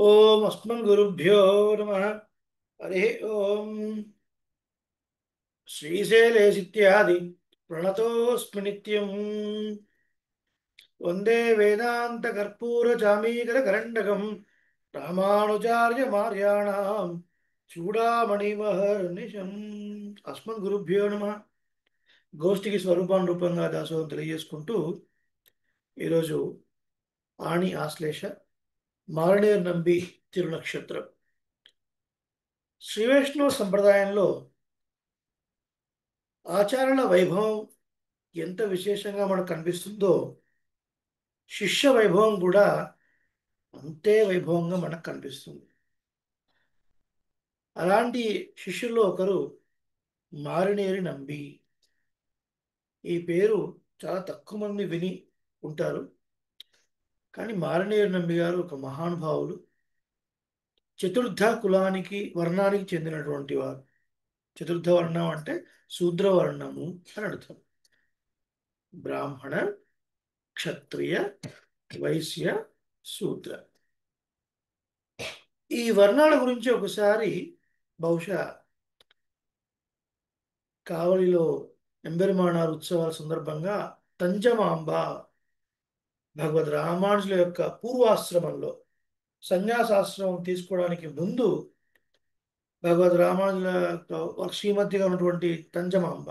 ఓం అస్మద్గురుభ్యో నమః. హరి ఓం. శ్రీశైలేశిత్యాది ప్రణతోऽస్మి నిత్యం. వందే వేదాంతకర్పూరచామీకరకరండకం రామానుజార్యమార్యాణాం చూడామణిమహర్నిశం. అస్మద్గురుభ్యో నమః. గోష్ఠికి స్వరూపాన్ని రూపంగా దాసోహం తెలియజేసుకుంటూ ఈరోజు ఆణి ఆశ్లేష మారణేరు నంబి తిరునక్షత్రం. శ్రీవైష్ణవ సంప్రదాయంలో ఆచారాల వైభవం ఎంత విశేషంగా మనకు కనిపిస్తుందో, శిష్య వైభవం కూడా అంతే వైభవంగా మనకు కనిపిస్తుంది. అలాంటి శిష్యుల్లో ఒకరు మారినేరి నంబి. ఈ పేరు చాలా తక్కువ మంది విని ఉంటారు, కానీ మారినేరి నంబి గారు ఒక మహానుభావులు. చతుర్థ కులానికి వర్ణానికి చెందినటువంటి వారు. చతుర్థ వర్ణం అంటే శూద్రవర్ణము అని అర్థం. బ్రాహ్మణ, క్షత్రియ, వైశ్య, శూద్ర, ఈ వర్ణాల గురించి ఒకసారి బహుశా కావలిలో ఎంబెరుమానార్ ఉత్సవాల సందర్భంగా తంజమాంబ భగవద్ రామానుజుల యొక్క పూర్వాశ్రమంలో సన్యాసాశ్రమం తీసుకోవడానికి ముందు భగవద్ రామానుజుల శ్రీమతిగా ఉన్నటువంటి తంజమాంబ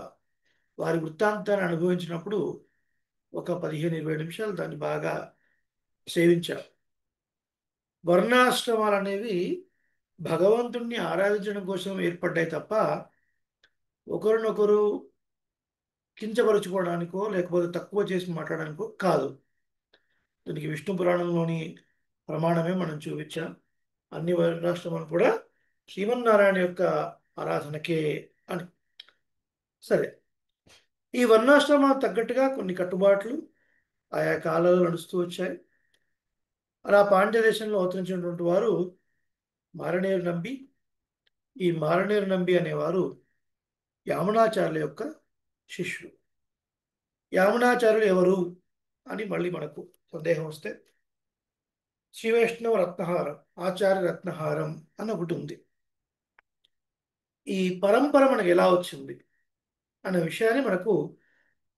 వారి వృత్తాంతాన్ని అనుభవించినప్పుడు ఒక 15-20 నిమిషాలు దాన్ని బాగా సేవించారు. వర్ణాశ్రమాలు అనేవి భగవంతుణ్ణి ఆరాధించడం కోసం ఏర్పడ్డాయి తప్ప ఒకరినొకరు కించపరుచుకోవడానికో లేకపోతే తక్కువ చేసి మాట్లాడడానికో కాదు. దీనికి విష్ణు పురాణంలోని ప్రమాణమే మనం చూపించాం. అన్ని వర్ణాశ్రమాలు కూడా శ్రీమన్నారాయణ యొక్క ఆరాధనకే అని. సరే, ఈ వర్ణాశ్రమాలకు తగ్గట్టుగా కొన్ని కట్టుబాట్లు ఆయా కాలాల్లో నడుస్తూ వచ్చాయి. అలా పాండ్య దేశంలో అవతరించినటువంటి వారు మారనేరు నంబి. ఈ మారనేరు నంబి అనేవారు యామునాచార్యుల యొక్క శిష్యుడు. యామునాచార్యులు ఎవరు అని మళ్ళీ మనకు సందేహం వస్తే, శ్రీ వైష్ణవ రత్నహారం, ఆచార్య రత్నహారం అని ఒకటి ఉంది. ఈ పరంపర మనకు ఎలా వచ్చింది అనే విషయాన్ని మనకు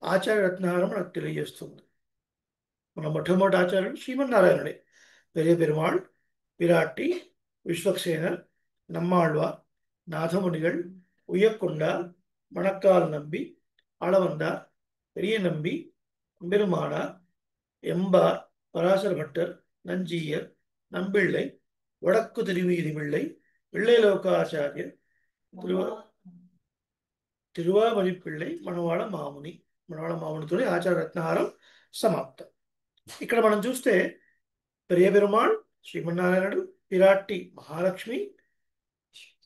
ఆచార్య రత్నహారం మనకు తెలియజేస్తుంది. మన మొట్టమొదటి ఆచార్యుడు శ్రీమన్నారాయణుడే. పెరియ పెరుమాళ్, పిరాట్టి, విశ్వక్సేనర్, నమ్మాళ్వార్, నాథమునిగల్, ఉయ్యకొండ, మణక్కాల్ నంబి, ఆళవందార్, பெரிய நம்பி, பெருமானார், எம்பார், பராசர பட்டர், நஞ்சியர், நம்பிள்ளை, வடக்கு திருவீதி பிள்ளை, பிள்ளைலோகாச்சாரியர், తిరువామణిపిళ్ళై, మనవాళ మాముని. మనవాళ మామునితో ఆచార్య రత్నహారం సమాప్తం. ఇక్కడ మనం చూస్తే పెరియ పెరుమాళ్ శ్రీమన్నారాయణుడు, పిరాట్టి మహాలక్ష్మి,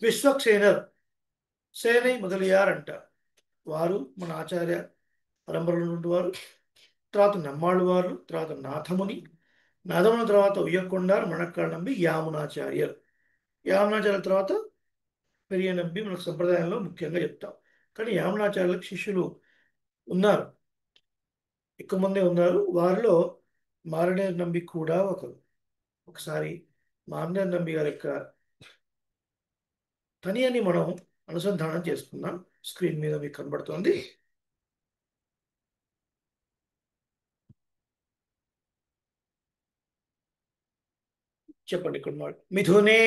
విశ్వక్సేనర్ సేనై మొదలయ్యార్ అంటారు. వారు మన ఆచార్య పరంపరలో ఉన్నవారు. తర్వాత నమ్మాళ్ళు వారు, తర్వాత నాథముని, నాథముని తర్వాత ఉయ్యకొండారు, మణక్కాళ్ళ నంబి, యామునాచార్యర్. యామునాచార్యుల తర్వాత పెరియ నంబి మనకు సంప్రదాయంలో ముఖ్యంగా చెప్తాం. కానీ యామునాచార్యులకు శిష్యులు ఉన్నారు, ఎక్కువ మందే ఉన్నారు. వారిలో మారనేరు నంబి కూడా ఒకరు. ఒకసారి మారనేరు నంబి గారి యొక్క తనియని మనం అనుసంధానం చేసుకుందాం. స్క్రీన్ మీద మీకు కనబడుతోంది. చెప్పండి. ఇక్కడ మిథునే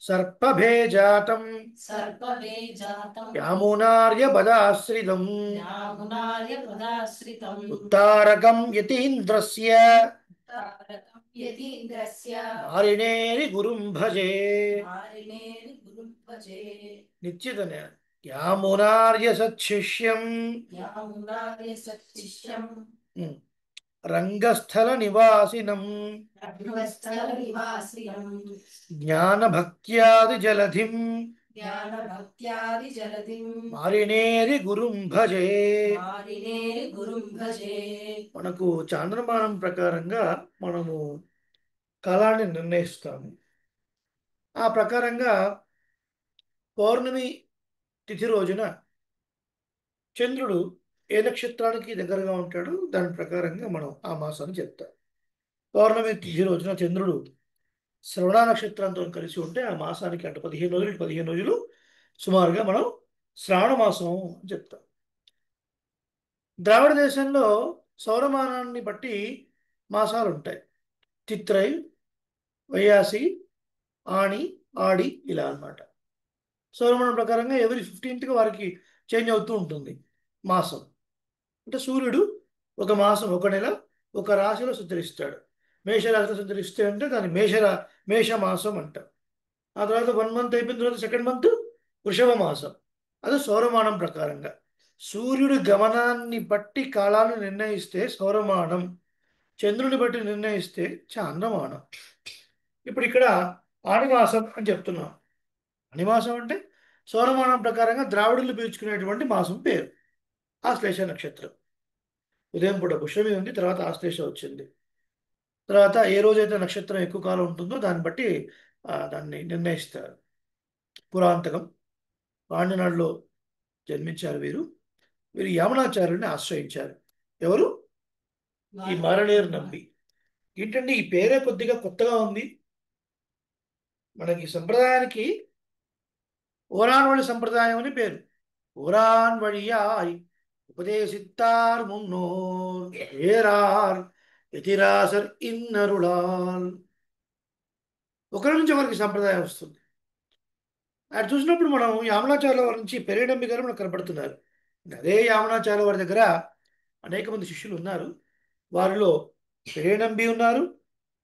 సర్పభేజాతం యామునార్యపదాశ్రితం ఉత్తారకం యతీంద్రస్య మారినేరి గురుం భజే. నిశ్చితన యామునార్య సత్శిష్యం రంగస్థల నివాసినం జ్ఞానభక్త్యాది జలధిం మారినేరి గురుం భజే. మనకు చాంద్రమానం ప్రకారంగా మనము కాలాన్ని నిర్ణయిస్తాము. ఆ ప్రకారంగా పౌర్ణమి తిథి రోజున చంద్రుడు ఏ నక్షత్రానికి దగ్గరగా ఉంటాడో దాని ప్రకారంగా మనం ఆ మాసాన్ని చెప్తాం. పౌర్ణమి తిథి రోజున చంద్రుడు శ్రవణ నక్షత్రంతో కలిసి ఉంటే ఆ మాసానికి అంటే 15 రోజులు 15 రోజులు సుమారుగా మనం శ్రావణ మాసం అని చెప్తాం. ద్రావిడ దేశంలో సౌరమానాన్ని బట్టి మాసాలు ఉంటాయి. చిత్రై, వైయాసి, ఆణి, ఆడి ఇలా అన్నమాట. సౌరమానం ప్రకారంగా ఎవరి 15th వారికి చేంజ్ అవుతూ ఉంటుంది మాసం. అంటే సూర్యుడు ఒక మాసం ఒక నెల ఒక రాశిలో సంచరిస్తాడు. మేషరాశిలో సంచరిస్తే అంటే దాన్ని మేషమాసం అంటాం. ఆ తర్వాత 1 మంత్ అయిపోయిన తర్వాత సెకండ్ మంత్ వృషభ మాసం. అది సౌరమానం ప్రకారంగా. సూర్యుడి గమనాన్ని బట్టి కాలాన్ని నిర్ణయిస్తే సౌరమానం, చంద్రుని బట్టి నిర్ణయిస్తే చాంద్రమానం. ఇప్పుడు ఇక్కడ ఆనిమాసం అని చెప్తున్నాం. ఆనిమాసం అంటే సౌరమానం ప్రకారంగా ద్రావిడులు పీల్చుకునేటువంటి మాసం పేరు. ఆశ్లేష నక్షత్రం. ఉదయం పూట పుష్యమి ఉంది, తర్వాత ఆశ్లేష వచ్చింది. తర్వాత ఏ రోజైతే నక్షత్రం ఎక్కువ కాలం ఉంటుందో దాన్ని బట్టి దాన్ని నిర్ణయిస్తారు. పురాంతకం పాండ్యనాడులో జన్మించారు వీరు. వీరు యామునాచార్యుడిని ఆశ్రయించారు. ఎవరు? ఈ మారనేరు నంబి. ఏంటంటే ఈ పేరే కొద్దిగా కొత్తగా ఉంది మనకి. సంప్రదాయానికి ఓరాన్వళి సంప్రదాయం అని పేరు. ఓరాన్ వழியாய் உபதேசித்தார் முன்னோர் ஏறார் ఎతిరాసర్ ఇన్నరుళాల్. ఒకరి నుంచి ఒకరికి సంప్రదాయం వస్తుంది. అది చూసినప్పుడు మనం యామునాచార్యుల వారి నుంచి పెరియడంబి గారు మనకు కనపడుతున్నారు. అదే యామునాచార్యుల వారి దగ్గర అనేక మంది శిష్యులు ఉన్నారు. వారిలో పెరియ నంబి ఉన్నారు,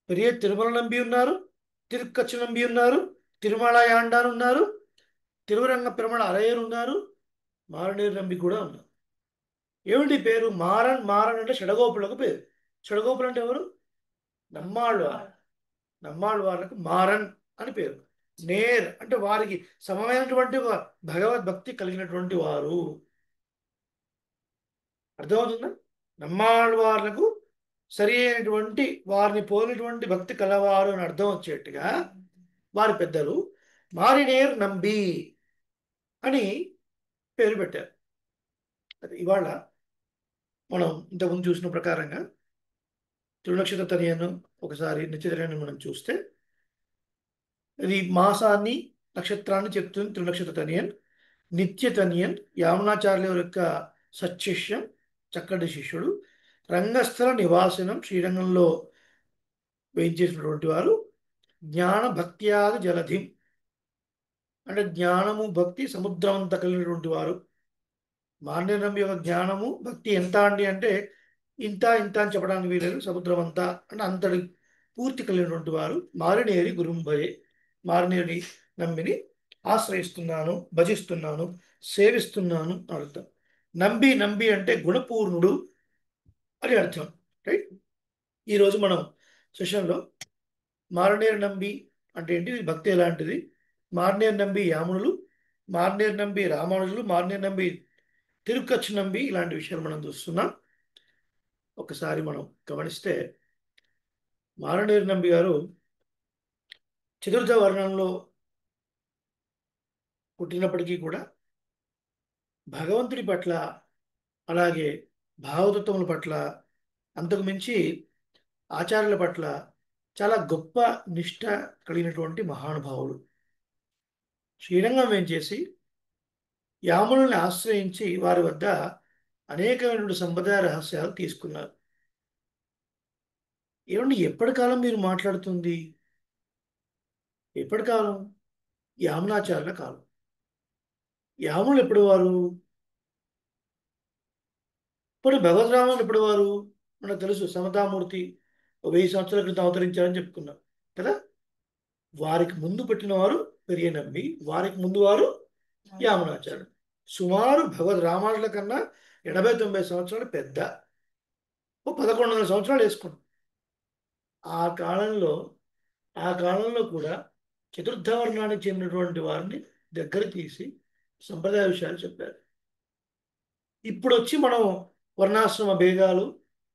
పెరియ తిరుమల నంబి ఉన్నారు, తిరుక్కచ్చు నంబి ఉన్నారు, తిరుమల యాండాన్ ఉన్నారు, తిరువరంగ పెరుమళ అరయ్యర్ ఉన్నారు, మారనేరు నంబి కూడా ఉన్నారు. ఏమిటి పేరు? మారన్. మారన్ అంటే షడగోపులకు పేరు. షడగోపులు అంటే ఎవరు? నమ్మాళ్ళవారు. నమ్మాళ్ళవార్లకు మారన్ అని పేరు. నేర్ అంటే వారికి సమమైనటువంటి భగవద్భక్తి కలిగినటువంటి వారు. అర్థమవుతుందా? నమ్మాళ్ళవార్లకు సరి అయినటువంటి వారిని పోలినటువంటి భక్తి కలవారు అని అర్థం వచ్చేట్టుగా వారి పెద్దలు మారినేర్ నంబి అని పేరు పెట్టారు. అది ఇవాళ మనం ఇంతకుముందు చూసిన ప్రకారంగా తిరునక్షత్ర తనియను ఒకసారి నిత్యతనియను మనం చూస్తే ఇది మాసాన్ని నక్షత్రాన్ని చెప్తుంది. తిరునక్షత్ర తనియన్, నిత్య తనియన్ యామునాచార్యుల యొక్క సత్శిష్యం, చక్కటి శిష్యుడు, రంగస్థల నివాసనం, శ్రీరంగంలో వేయించేసినటువంటి వారు, జ్ఞాన భక్త్యాది జలధిం అంటే జ్ఞానము భక్తి సముద్రం అంతా కలిగినటువంటి వారు. మాన్యనం యొక్క జ్ఞానము భక్తి ఎంత అండి అంటే ఇంత ఇంత అని చెప్పడానికి వీలేదు. సముద్రం అంతా అంటే అంతటి పూర్తి కలిగినటువంటి వారు. మారినేరి గురుంబయే, మారినేరి నంబిని ఆశ్రయిస్తున్నాను, భజిస్తున్నాను, సేవిస్తున్నాను అని అర్థం. నంబి నంబి అంటే గుణపూర్ణుడు అని అర్థం. రైట్. ఈరోజు మనం సెషన్లో మారనేరు నంబి అంటే ఏంటి, భక్తి ఎలాంటిది, మారనేరు నంబి యామునులు, మారనేరు నంబి రామానుజులు, మారనేరు నంబి తిరుక్కచ్చు నంబి ఇలాంటి విషయాలు మనం చూస్తున్నాం. ఒకసారి మనం గమనిస్తే మారనేరు నంబి గారు చతుర్థ వర్ణంలో పుట్టినప్పటికీ కూడా భగవంతుడి పట్ల అలాగే భావతత్వముల పట్ల అంతకు మించి ఆచార్యుల పట్ల చాలా గొప్ప నిష్ట కలిగినటువంటి మహానుభావుడు. శ్రీరంగం వేంచేసి యామునుల్ని ఆశ్రయించి వారి వద్ద అనేకమైనటువంటి సంప్రదాయ రహస్యాలు తీసుకున్నారు. ఏమండి ఎప్పటి కాలం మీరు మాట్లాడుతుంది? ఎప్పటి కాలం? యామునాచార్యుల కాలం. యామునులు ఎప్పుడు వారు? ఇప్పుడు భగవద్రాములు ఎప్పుడు వారు? మనకు తెలుసు, సమతామూర్తి 1000 సంవత్సరాల క్రితం అవతరించారని చెప్పుకున్నాం కదా. వారికి ముందు పెట్టినవారు పెరియ నంబి, వారికి ముందు వారు యామునాచార్యుడు. సుమారు భగవద్ రామానుల కన్నా 80-90 సంవత్సరాలు పెద్ద. 1100 సంవత్సరాలు వేసుకున్నాం. ఆ కాలంలో ఆ కాలంలో కూడా చతుర్థ వర్ణానికి చెందినటువంటి వారిని దగ్గర తీసి సంప్రదాయ విషయాలు చెప్పారు. ఇప్పుడు వచ్చి మనం వర్ణాశ్రమ భేదాలు,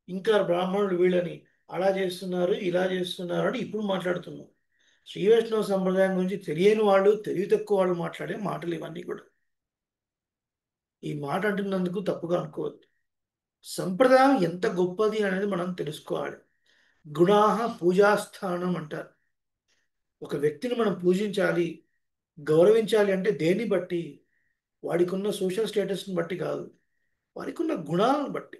ఇంకా బ్రాహ్మణులు వీళ్ళని అలా చేస్తున్నారు ఇలా చేస్తున్నారు అని ఇప్పుడు మాట్లాడుతున్నాం. శ్రీ వైష్ణవ సంప్రదాయం గురించి తెలియని వాళ్ళు, తెలివి తక్కువ వాళ్ళు మాట్లాడే మాటలు ఇవన్నీ కూడా. ఈ మాట అంటున్నందుకు తప్పుగా అనుకోవద్దు. సంప్రదాయం ఎంత గొప్పది అనేది మనం తెలుసుకోవాలి. గుణాహ పూజాస్థానం అంటారు. ఒక వ్యక్తిని మనం పూజించాలి, గౌరవించాలి అంటే దేన్ని బట్టి? వాడికి ఉన్న సోషల్ స్టేటస్ని బట్టి కాదు, వారికి ఉన్న గుణాలను బట్టి,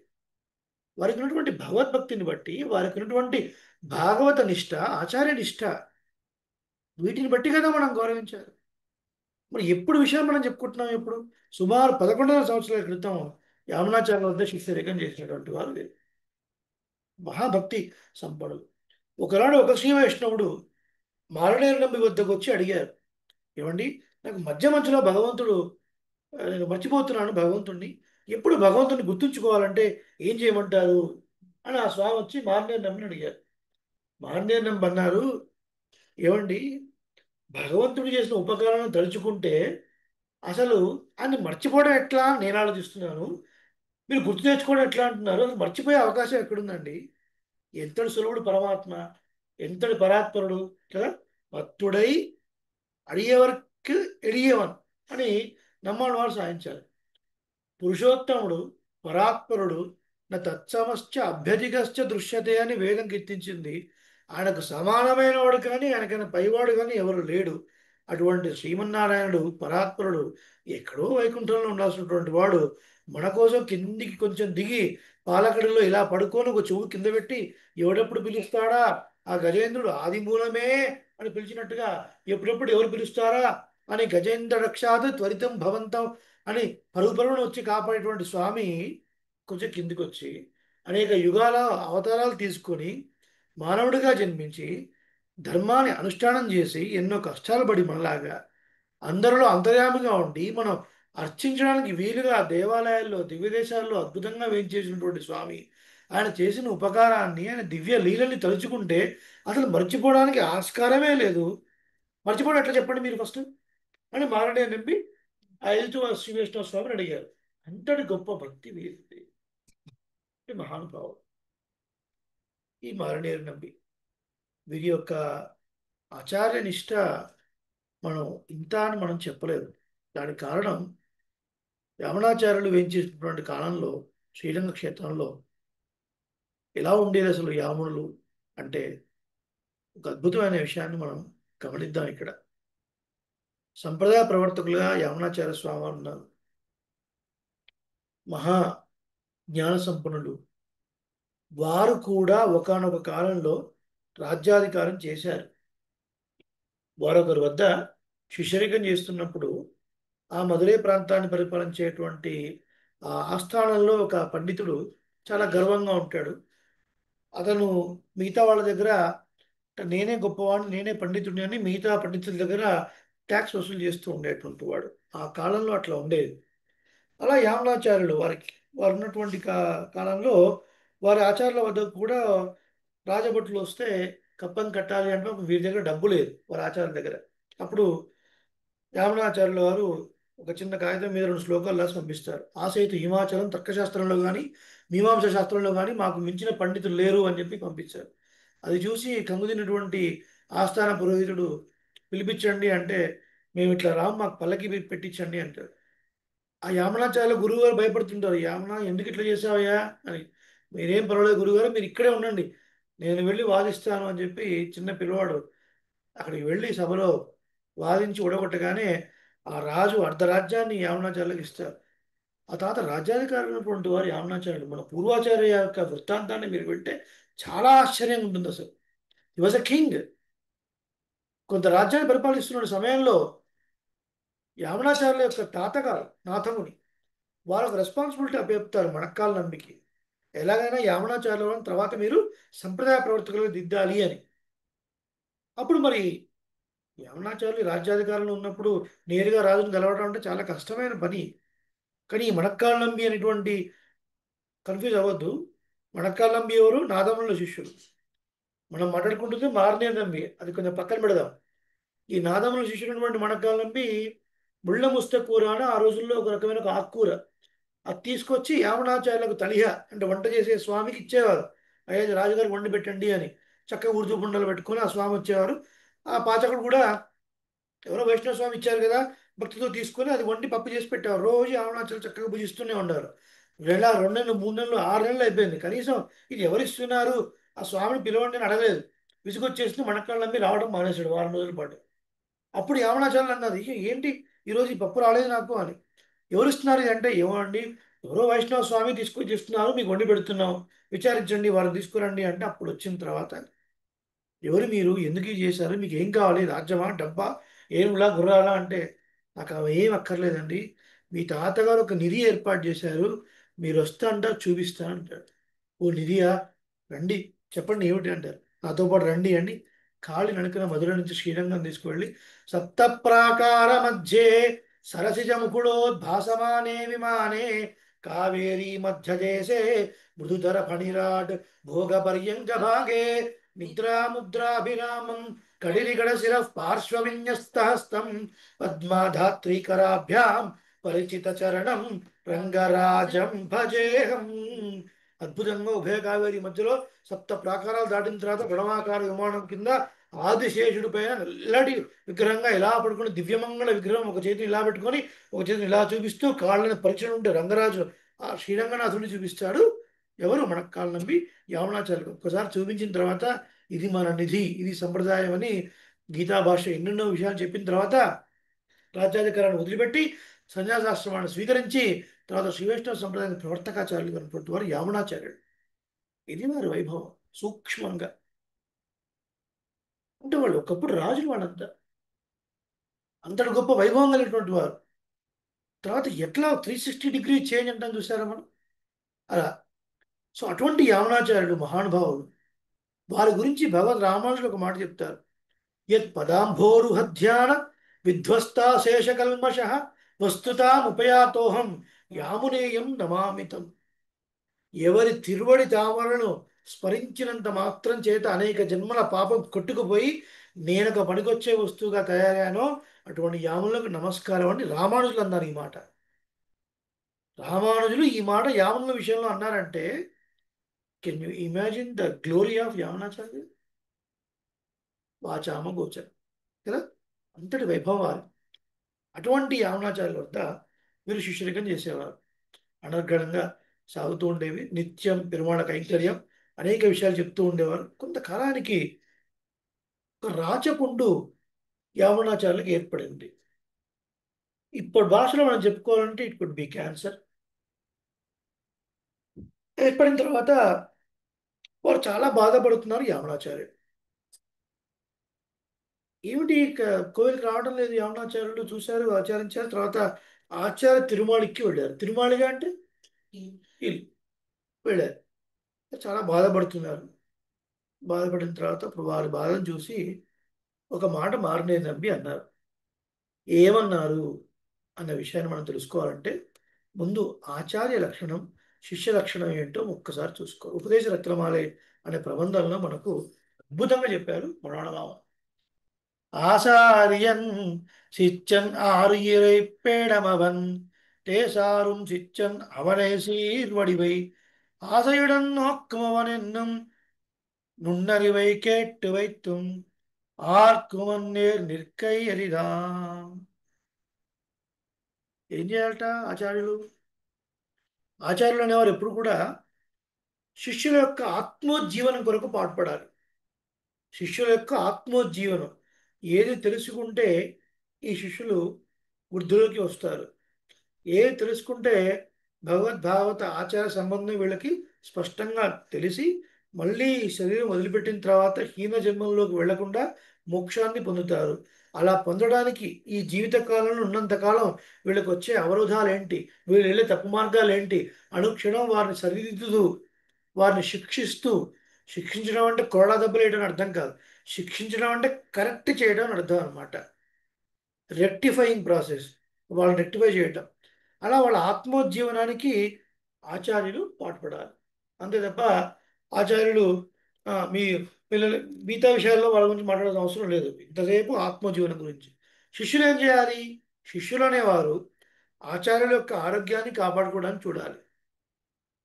వారికి ఉన్నటువంటి భగవద్భక్తిని బట్టి, వారికి ఉన్నటువంటి భాగవత నిష్ట, ఆచార్య నిష్ట, వీటిని బట్టి కదా మనం గౌరవించాలి. మరి ఎప్పుడు విషయం మనం చెప్పుకుంటున్నాం? ఎప్పుడు? సుమారు 1100 సంవత్సరాల క్రితం యామునాచార్య వద్ద శిష్యరికం చేసినటువంటి వారు వీరు. మహాభక్తి సంపన్నులు. ఒకనాడు ఒక శ్రీ వైష్ణవుడు మారనేరు నంబి వద్దకు వచ్చి అడిగారు, ఏమండి, నాకు మధ్య మధ్యలో భగవంతుడు, నేను మర్చిపోతున్నాను భగవంతుడిని, ఎప్పుడు భగవంతుడిని గుర్తుంచుకోవాలంటే ఏం చేయమంటారు అని ఆ స్వామి వచ్చి మారనేరు నంబిని అడిగారు. మారనేరు నంబి అన్నారు, ఏమండి, భగవంతుడు చేసిన ఉపకారాలను తలుచుకుంటే అసలు ఆయన మర్చిపోవడం ఎట్లా అని నేను ఆలోచిస్తున్నాను. మీరు గుర్తు తెచ్చుకోవడం ఎట్లా అంటున్నారు? అసలు మర్చిపోయే అవకాశం ఎక్కడుందండి? ఎంతటి సులభుడు పరమాత్మ, ఎంతటి పరాత్పరుడు కదా. భక్తుడై అడిగేవరకు ఎడిగేవన్ అని నమ్మాళ్ళ వారు సాధించారు. పురుషోత్తముడు, పరాత్పరుడు, నా తత్సమశ్చ అభ్యధికశ్చ దృశ్యతే అని వేదం కీర్తించింది. ఆయనకు సమానమైన వాడు కానీ ఆయనకైనా పైవాడు కానీ ఎవరు లేడు. అటువంటి శ్రీమన్నారాయణుడు పరాత్పరుడు ఎక్కడో వైకుంఠంలో ఉండాల్సినటువంటి వాడు మన కోసం కిందికి కొంచెం దిగి పాలకడలో ఇలా పడుకొని ఒక చెవు కింద పెట్టి ఎవడెప్పుడు పిలుస్తాడా, ఆ గజేంద్రుడు ఆది మూలమే అని పిలిచినట్టుగా ఎప్పుడెప్పుడు ఎవరు పిలుస్తారా అని గజేంద్ర రక్షాత్ త్వరితం భవంతం అని పరుగు పరుగున వచ్చి కాపాడేటువంటి స్వామి కొంచెం కిందికి వచ్చి అనేక యుగాల అవతారాలు తీసుకొని మానవుడిగా జన్మించి ధర్మాన్ని అనుష్ఠానం చేసి ఎన్నో కష్టాలు పడి మనలాగా అందరిలో అంతర్యామిగా ఉండి మనం అర్చించడానికి వీలుగా దేవాలయాల్లో దివ్యదేశాల్లో అద్భుతంగా వేయించేసినటువంటి స్వామి, ఆయన చేసిన ఉపకారాన్ని, ఆయన దివ్య లీలని తలుచుకుంటే అసలు మర్చిపోవడానికి ఆస్కారమే లేదు. మర్చిపోవడం ఎట్లా చెప్పండి మీరు ఫస్ట్ అని మారడే నింపి ఆ ఎదుటి శ్రీ వైష్ణవ స్వామిని అడిగారు. అంతటి గొప్ప భక్తి వీరిది. ఈ మహానుభావుడు ఈ మారనేరు నంబి వీరి యొక్క ఆచార్య నిష్ట మనం ఇంత అని మనం చెప్పలేదు. దానికి కారణం యమనాచార్యులు వేయించేసినటువంటి కాలంలో శ్రీరంగ క్షేత్రంలో ఎలా ఉండేది అసలు యామునులు అంటే ఒక అద్భుతమైన విషయాన్ని మనం గమనిద్దాం. ఇక్కడ సంప్రదాయ ప్రవర్తకులుగా యమనాచార్య స్వామి వారు ఉన్నారు. మహా జ్ఞాన సంపన్నులు. వారు కూడా ఒకానొక కాలంలో రాజ్యాధికారం చేశారు. వారొకరి వద్ద శిష్యరికం చేస్తున్నప్పుడు ఆ మధురై ప్రాంతాన్ని పరిపాలించేటువంటి ఆ ఆస్థానంలో ఒక పండితుడు చాలా గర్వంగా ఉంటాడు. అతను మిగతా వాళ్ళ దగ్గర నేనే గొప్పవాడిని, నేనే పండితుడిని అని మిగతా పండితుల దగ్గర ట్యాక్స్ వసూలు చేస్తూ ఉండేటువంటి వాడు. ఆ కాలంలో అట్లా ఉండేది. అలా యామనాచార్యులు వారు ఉన్నటువంటి కాలంలో వారి ఆచార్యుల వద్ద కూడా రాజభటులు వస్తే కప్పం కట్టాలి అంటే వీరి దగ్గర డబ్బు లేదు వారి ఆచార్యుల దగ్గర. అప్పుడు యామనాచార్యుల వారు ఒక చిన్న కాగితం మీద 2 శ్లోకాలు రాసి పంపిస్తారు. ఆసేతు హిమాచలం తర్కశాస్త్రంలో కానీ మీమాంస శాస్త్రంలో కానీ మాకు మించిన పండితులు లేరు అని చెప్పి పంపించారు. అది చూసి కంగుదినటువంటి ఆస్థాన పురోహితుడు పిలిపించండి అంటే, మేము ఇట్లా రాము, మాకు పల్లకి పెట్టించండి అంటారు. ఆ యామనాచార్యుల గురువు గారు భయపడుతుంటారు. యామన ఎందుకు ఇట్లా చేసావయ్యా అని. మీరేం పర్వాలేదు గురువుగారు, మీరు ఇక్కడే ఉండండి, నేను వెళ్ళి వాదిస్తాను అని చెప్పి చిన్న పిల్లవాడు అక్కడికి వెళ్ళి సభలో వాదించి ఓడగొట్టగానే ఆ రాజు అర్ధరాజ్యాన్ని యామనాచార్యులకు ఇస్తారు. ఆ తర్వాత రాజ్యాధికారులైనటువంటి వారు యామనాచార్యులు. మన పూర్వాచార్య యొక్క వృత్తాంతాన్ని మీరు వింటే చాలా ఆశ్చర్యంగా ఉంటుంది అసలు. హి వాజ్ అ కింగ్. కొంత రాజ్యాన్ని పరిపాలిస్తున్న సమయంలో యామనాచార్యుల యొక్క తాతగారు నాథముని వారు ఒక రెస్పాన్సిబిలిటీ అప్పచెప్తారు మణక్కాల నంబికి. ఎలాగైనా యామనాచార్యులను తర్వాత మీరు సంప్రదాయ ప్రవర్తకులకు దిద్దాలి అని. అప్పుడు మరి యమనాచార్యులు రాజ్యాధికారంలో ఉన్నప్పుడు నేరుగా రాజును గెలవడం అంటే చాలా కష్టమైన పని. కానీ ఈ మణక్కాల నంబి అనేటువంటి, కన్ఫ్యూజ్ అవ్వద్దు, మణక్కాల నంబి ఎవరు? నాదముల శిష్యుడు. మనం మాట్లాడుకుంటుంది మారనేయ నంబి, అది కొంచెం పక్కన పెడదాం. ఈ నాదముల శిష్యుడైనటువంటి మణక్కాల నంబి ముళ్ళ ముస్త కూర అని ఆ రోజుల్లో ఒక రకమైన ఒక ఆకుకూర, అది తీసుకొచ్చి యామనాచార్యులకు తలిహ అంటే వంట చేసే స్వామికి ఇచ్చేవారు. అయ్యా రాజుగారికి వండి పెట్టండి అని. చక్కగా ఉర్దు గుండలు పెట్టుకొని ఆ స్వామి వచ్చేవారు. ఆ పాచకుడు కూడా ఎవరో వైష్ణవ స్వామి ఇచ్చారు కదా భక్తితో తీసుకొని అది వండి పప్పు చేసి పెట్టేవారు. రోజు యామనాచార్యులు చక్కగా భుజిస్తూనే ఉన్నారు. 2 నెలలు 3 నెలలు 6 నెలలు అయిపోయింది. కనీసం ఇది ఎవరు ఇస్తున్నారు, ఆ స్వామిని పిలవండి అని అడగలేదు. విసుగొచ్చేసి మనకాళ్ళమ్మి రావడం మానేశాడు వారం రోజుల పాటు. అప్పుడు యామనాచార్యులు అన్నది ఏంటి ఈరోజు ఈ పప్పు రాలేదు నాకు అని. ఎవరు ఇస్తున్నారు ఇది?" అంటే "ఏమో అండి, ఎవరో వైష్ణవ స్వామి తీసుకొచ్చి ఇస్తున్నారు, మీకు వండి పెడుతున్నాం, విచారించండి, వారు తీసుకురండి" అంటే అప్పుడు వచ్చిన తర్వాత ఎవరు మీరు, ఎందుకు ఇది చేశారు, మీకు ఏం కావాలి, రాజ్యమా, డబ్బా, ఏనుగులా, గుర్రాలా అంటే నాకు అవి ఏం అక్కర్లేదండి, మీ తాతగారు ఒక నిధి ఏర్పాటు చేశారు, మీరు వస్తా అంటారు, చూపిస్తా అంటాడు. ఓ నిధియా, రండి, చెప్పండి ఏమిటి అంటారు. నాతో పాటు రండి అండి. కాళి నడుకన మధుర నుంచి శ్రీరంగం తీసుకువెళ్ళి సప్త ప్రాకార మధ్యే సరసిజ ముకుళోద్భాసమానే విమానే కావేరీ మధ్యదేశే మృదుధర ఫణిరాట్ భోగ పర్యంక భాగే నిద్రాముద్రాభిరామం కడిరిగడ శిర పార్శ్వ విన్యస్తహస్తం పద్మాధాత్రీకరాభ్యాం పరిచిత చరణం రంగరాజం భజేహం. అద్భుతంగా ఉభయ కావేరి మధ్యలో సప్త ప్రాకారాలు దాటిన తర్వాత గణమాకార విమానం కింద ఆదిశేషుడి పైన నల్లటి విగ్రహంగా ఇలా పడుకుని దివ్యమంగళ విగ్రహం ఒక చేతిని ఇలా పెట్టుకొని ఒక చేతిని ఇలా చూపిస్తూ కాళ్ళని పరిచయం ఉంటే రంగరాజు ఆ శ్రీరంగనాథుడిని చూపిస్తాడు. ఎవరు? మనకాళ్ళ నంబి యామునాచార్యులు. ఒక్కసారి చూపించిన తర్వాత ఇది మన నిధి, ఇది సంప్రదాయం అని గీతా భాష ఎన్నెన్నో విషయాలు చెప్పిన తర్వాత రాజ్యాధికారాన్ని వదిలిపెట్టి సన్యాసాశ్రమాన్ని స్వీకరించి తర్వాత శ్రీ వైష్ణవ సంప్రదాయ ప్రవర్తకాచార్యులు అయినటువంటి వారు యామునాచార్యుడు. ఇది వారి వైభవం సూక్ష్మంగా. అంటే వాళ్ళు ఒకప్పుడు రాజులు, వాళ్ళంతా అంతటి గొప్ప వైభవం కలిగినటువంటి వారు. తర్వాత ఎట్లా 360 డిగ్రీ చేంజ్ అంటాం చూసారా మనం, అలా. సో అటువంటి యామునాచార్యుడు మహానుభావులు. వారి గురించి భగవద్ రామానుజులు ఒక మాట చెప్తారు. యత్ పదాంభోరుహధ్యాన విధ్వస్తాశేషకల్మష వస్తుతాముపయాతోహం యామునేయం నమామితం. ఎవరి తిరువడి తామరను స్మరించినంత మాత్రం చేత అనేక జన్మల పాపం కొట్టుకుపోయి నేనొక పనికొచ్చే వస్తువుగా తయారయ్యానో అటువంటి యాములకు నమస్కారం అని రామానుజులు అన్నారు ఈ మాట. రామానుజులు ఈ మాట యాముల విషయంలో అన్నారంటే can you imagine the glory of Yamunacharya? వాచామ గోచరం కదా, అంతటి వైభవాలు. అటువంటి యామునాచార్యుల వద్ద వీరు శిష్యరికం చేసేవారు. అనర్గళంగా సాగుతూ ఉండేవి. నిత్యం పెరుమాళ కైంకర్యం, అనేక విషయాలు చెప్తూ ఉండేవారు. కొంతకాలానికి ఒక రాచపుండు యామునాచార్యులకు ఏర్పడింది. ఇప్పుడు భాషలో మనం చెప్పుకోవాలంటే ఇట్ కుడ్ బి క్యాన్సర్. ఏర్పడిన తర్వాత వారు చాలా బాధపడుతున్నారు. యామునాచార్యుడు ఏమిటి కోవిల్కి రావడం లేదు, యామునాచార్యుడు చూశారు, ఆచరించారు. తర్వాత ఆచార్య తిరుమాళికి వెళ్ళారు. తిరుమాళిగా అంటే ఇల్లు వెళ్ళారు. చాలా బాధపడుతున్నారు. బాధపడిన తర్వాత ఇప్పుడు వారి బాధను చూసి ఒక మాట మారినే నమ్మి అన్నారు. ఏమన్నారు అన్న విషయాన్ని మనం తెలుసుకోవాలంటే ముందు ఆచార్య లక్షణం, శిష్య లక్షణం ఏంటో ఒక్కసారి చూసుకో. ఉపదేశ రత్నమాలే అనే ప్రబంధంలో మనకు అద్భుతంగా చెప్పారు పురాణమామ. ஆசாரியன் சிச்சன் ஆறு இறை பேடமவன் தேசாரும் சிச்சன் அவனை சீர்வடிவை ஆசையுடன் நோக்குமவன் என்னும் நுண்ணறிவை கேட்டு வைத்தும் ఆర్కుమన్ నేర్ నిర్కై ఎరిదాం. ఏం చేయాలట ఆచార్యులు? ఆచార్యులు అనేవారు ఎప్పుడు కూడా శిష్యుల యొక్క ఆత్మోజ్జీవనం కొరకు పాటుపడాలి. శిష్యుల యొక్క ఆత్మోజ్జీవనం ఏది తెలుసుకుంటే ఈ శిష్యులు వృద్ధిలోకి వస్తారు, ఏది తెలుసుకుంటే భగవద్భాగవత ఆచార సంబంధం వీళ్ళకి స్పష్టంగా తెలిసి మళ్ళీ ఈ శరీరం వదిలిపెట్టిన తర్వాత హీన జన్మంలోకి వెళ్లకుండా మోక్షాన్ని పొందుతారు. అలా పొందడానికి ఈ జీవిత కాలంలో ఉన్నంతకాలం వీళ్ళకి వచ్చే అవరోధాలు ఏంటి, వీళ్ళు వెళ్ళే తప్పు మార్గాలు ఏంటి, అనుక్షణం వారిని సరిదిద్దుతూ వారిని శిక్షిస్తూ, శిక్షించడం అంటే కొరడా దెబ్బలేయడం అని అర్థం కాదు, శిక్షించడం అంటే కరెక్ట్ చేయడం అని అర్థం అనమాట. రెక్టిఫైయింగ్ ప్రాసెస్, వాళ్ళని రెక్టిఫై చేయటం. అలా వాళ్ళ ఆత్మోజ్జీవనానికి ఆచార్యులు పాటుపడాలి. అంతే తప్ప ఆచార్యులు మీ పిల్లలు మిగతా విషయాల్లో వాళ్ళ గురించి మాట్లాడాల్సిన అవసరం లేదు. ఇంతసేపు ఆత్మజీవనం గురించి. శిష్యులు ఏం చేయాలి? శిష్యులు అనేవారు ఆచార్యుల యొక్క ఆరోగ్యాన్ని కాపాడుకోవడానికి చూడాలి.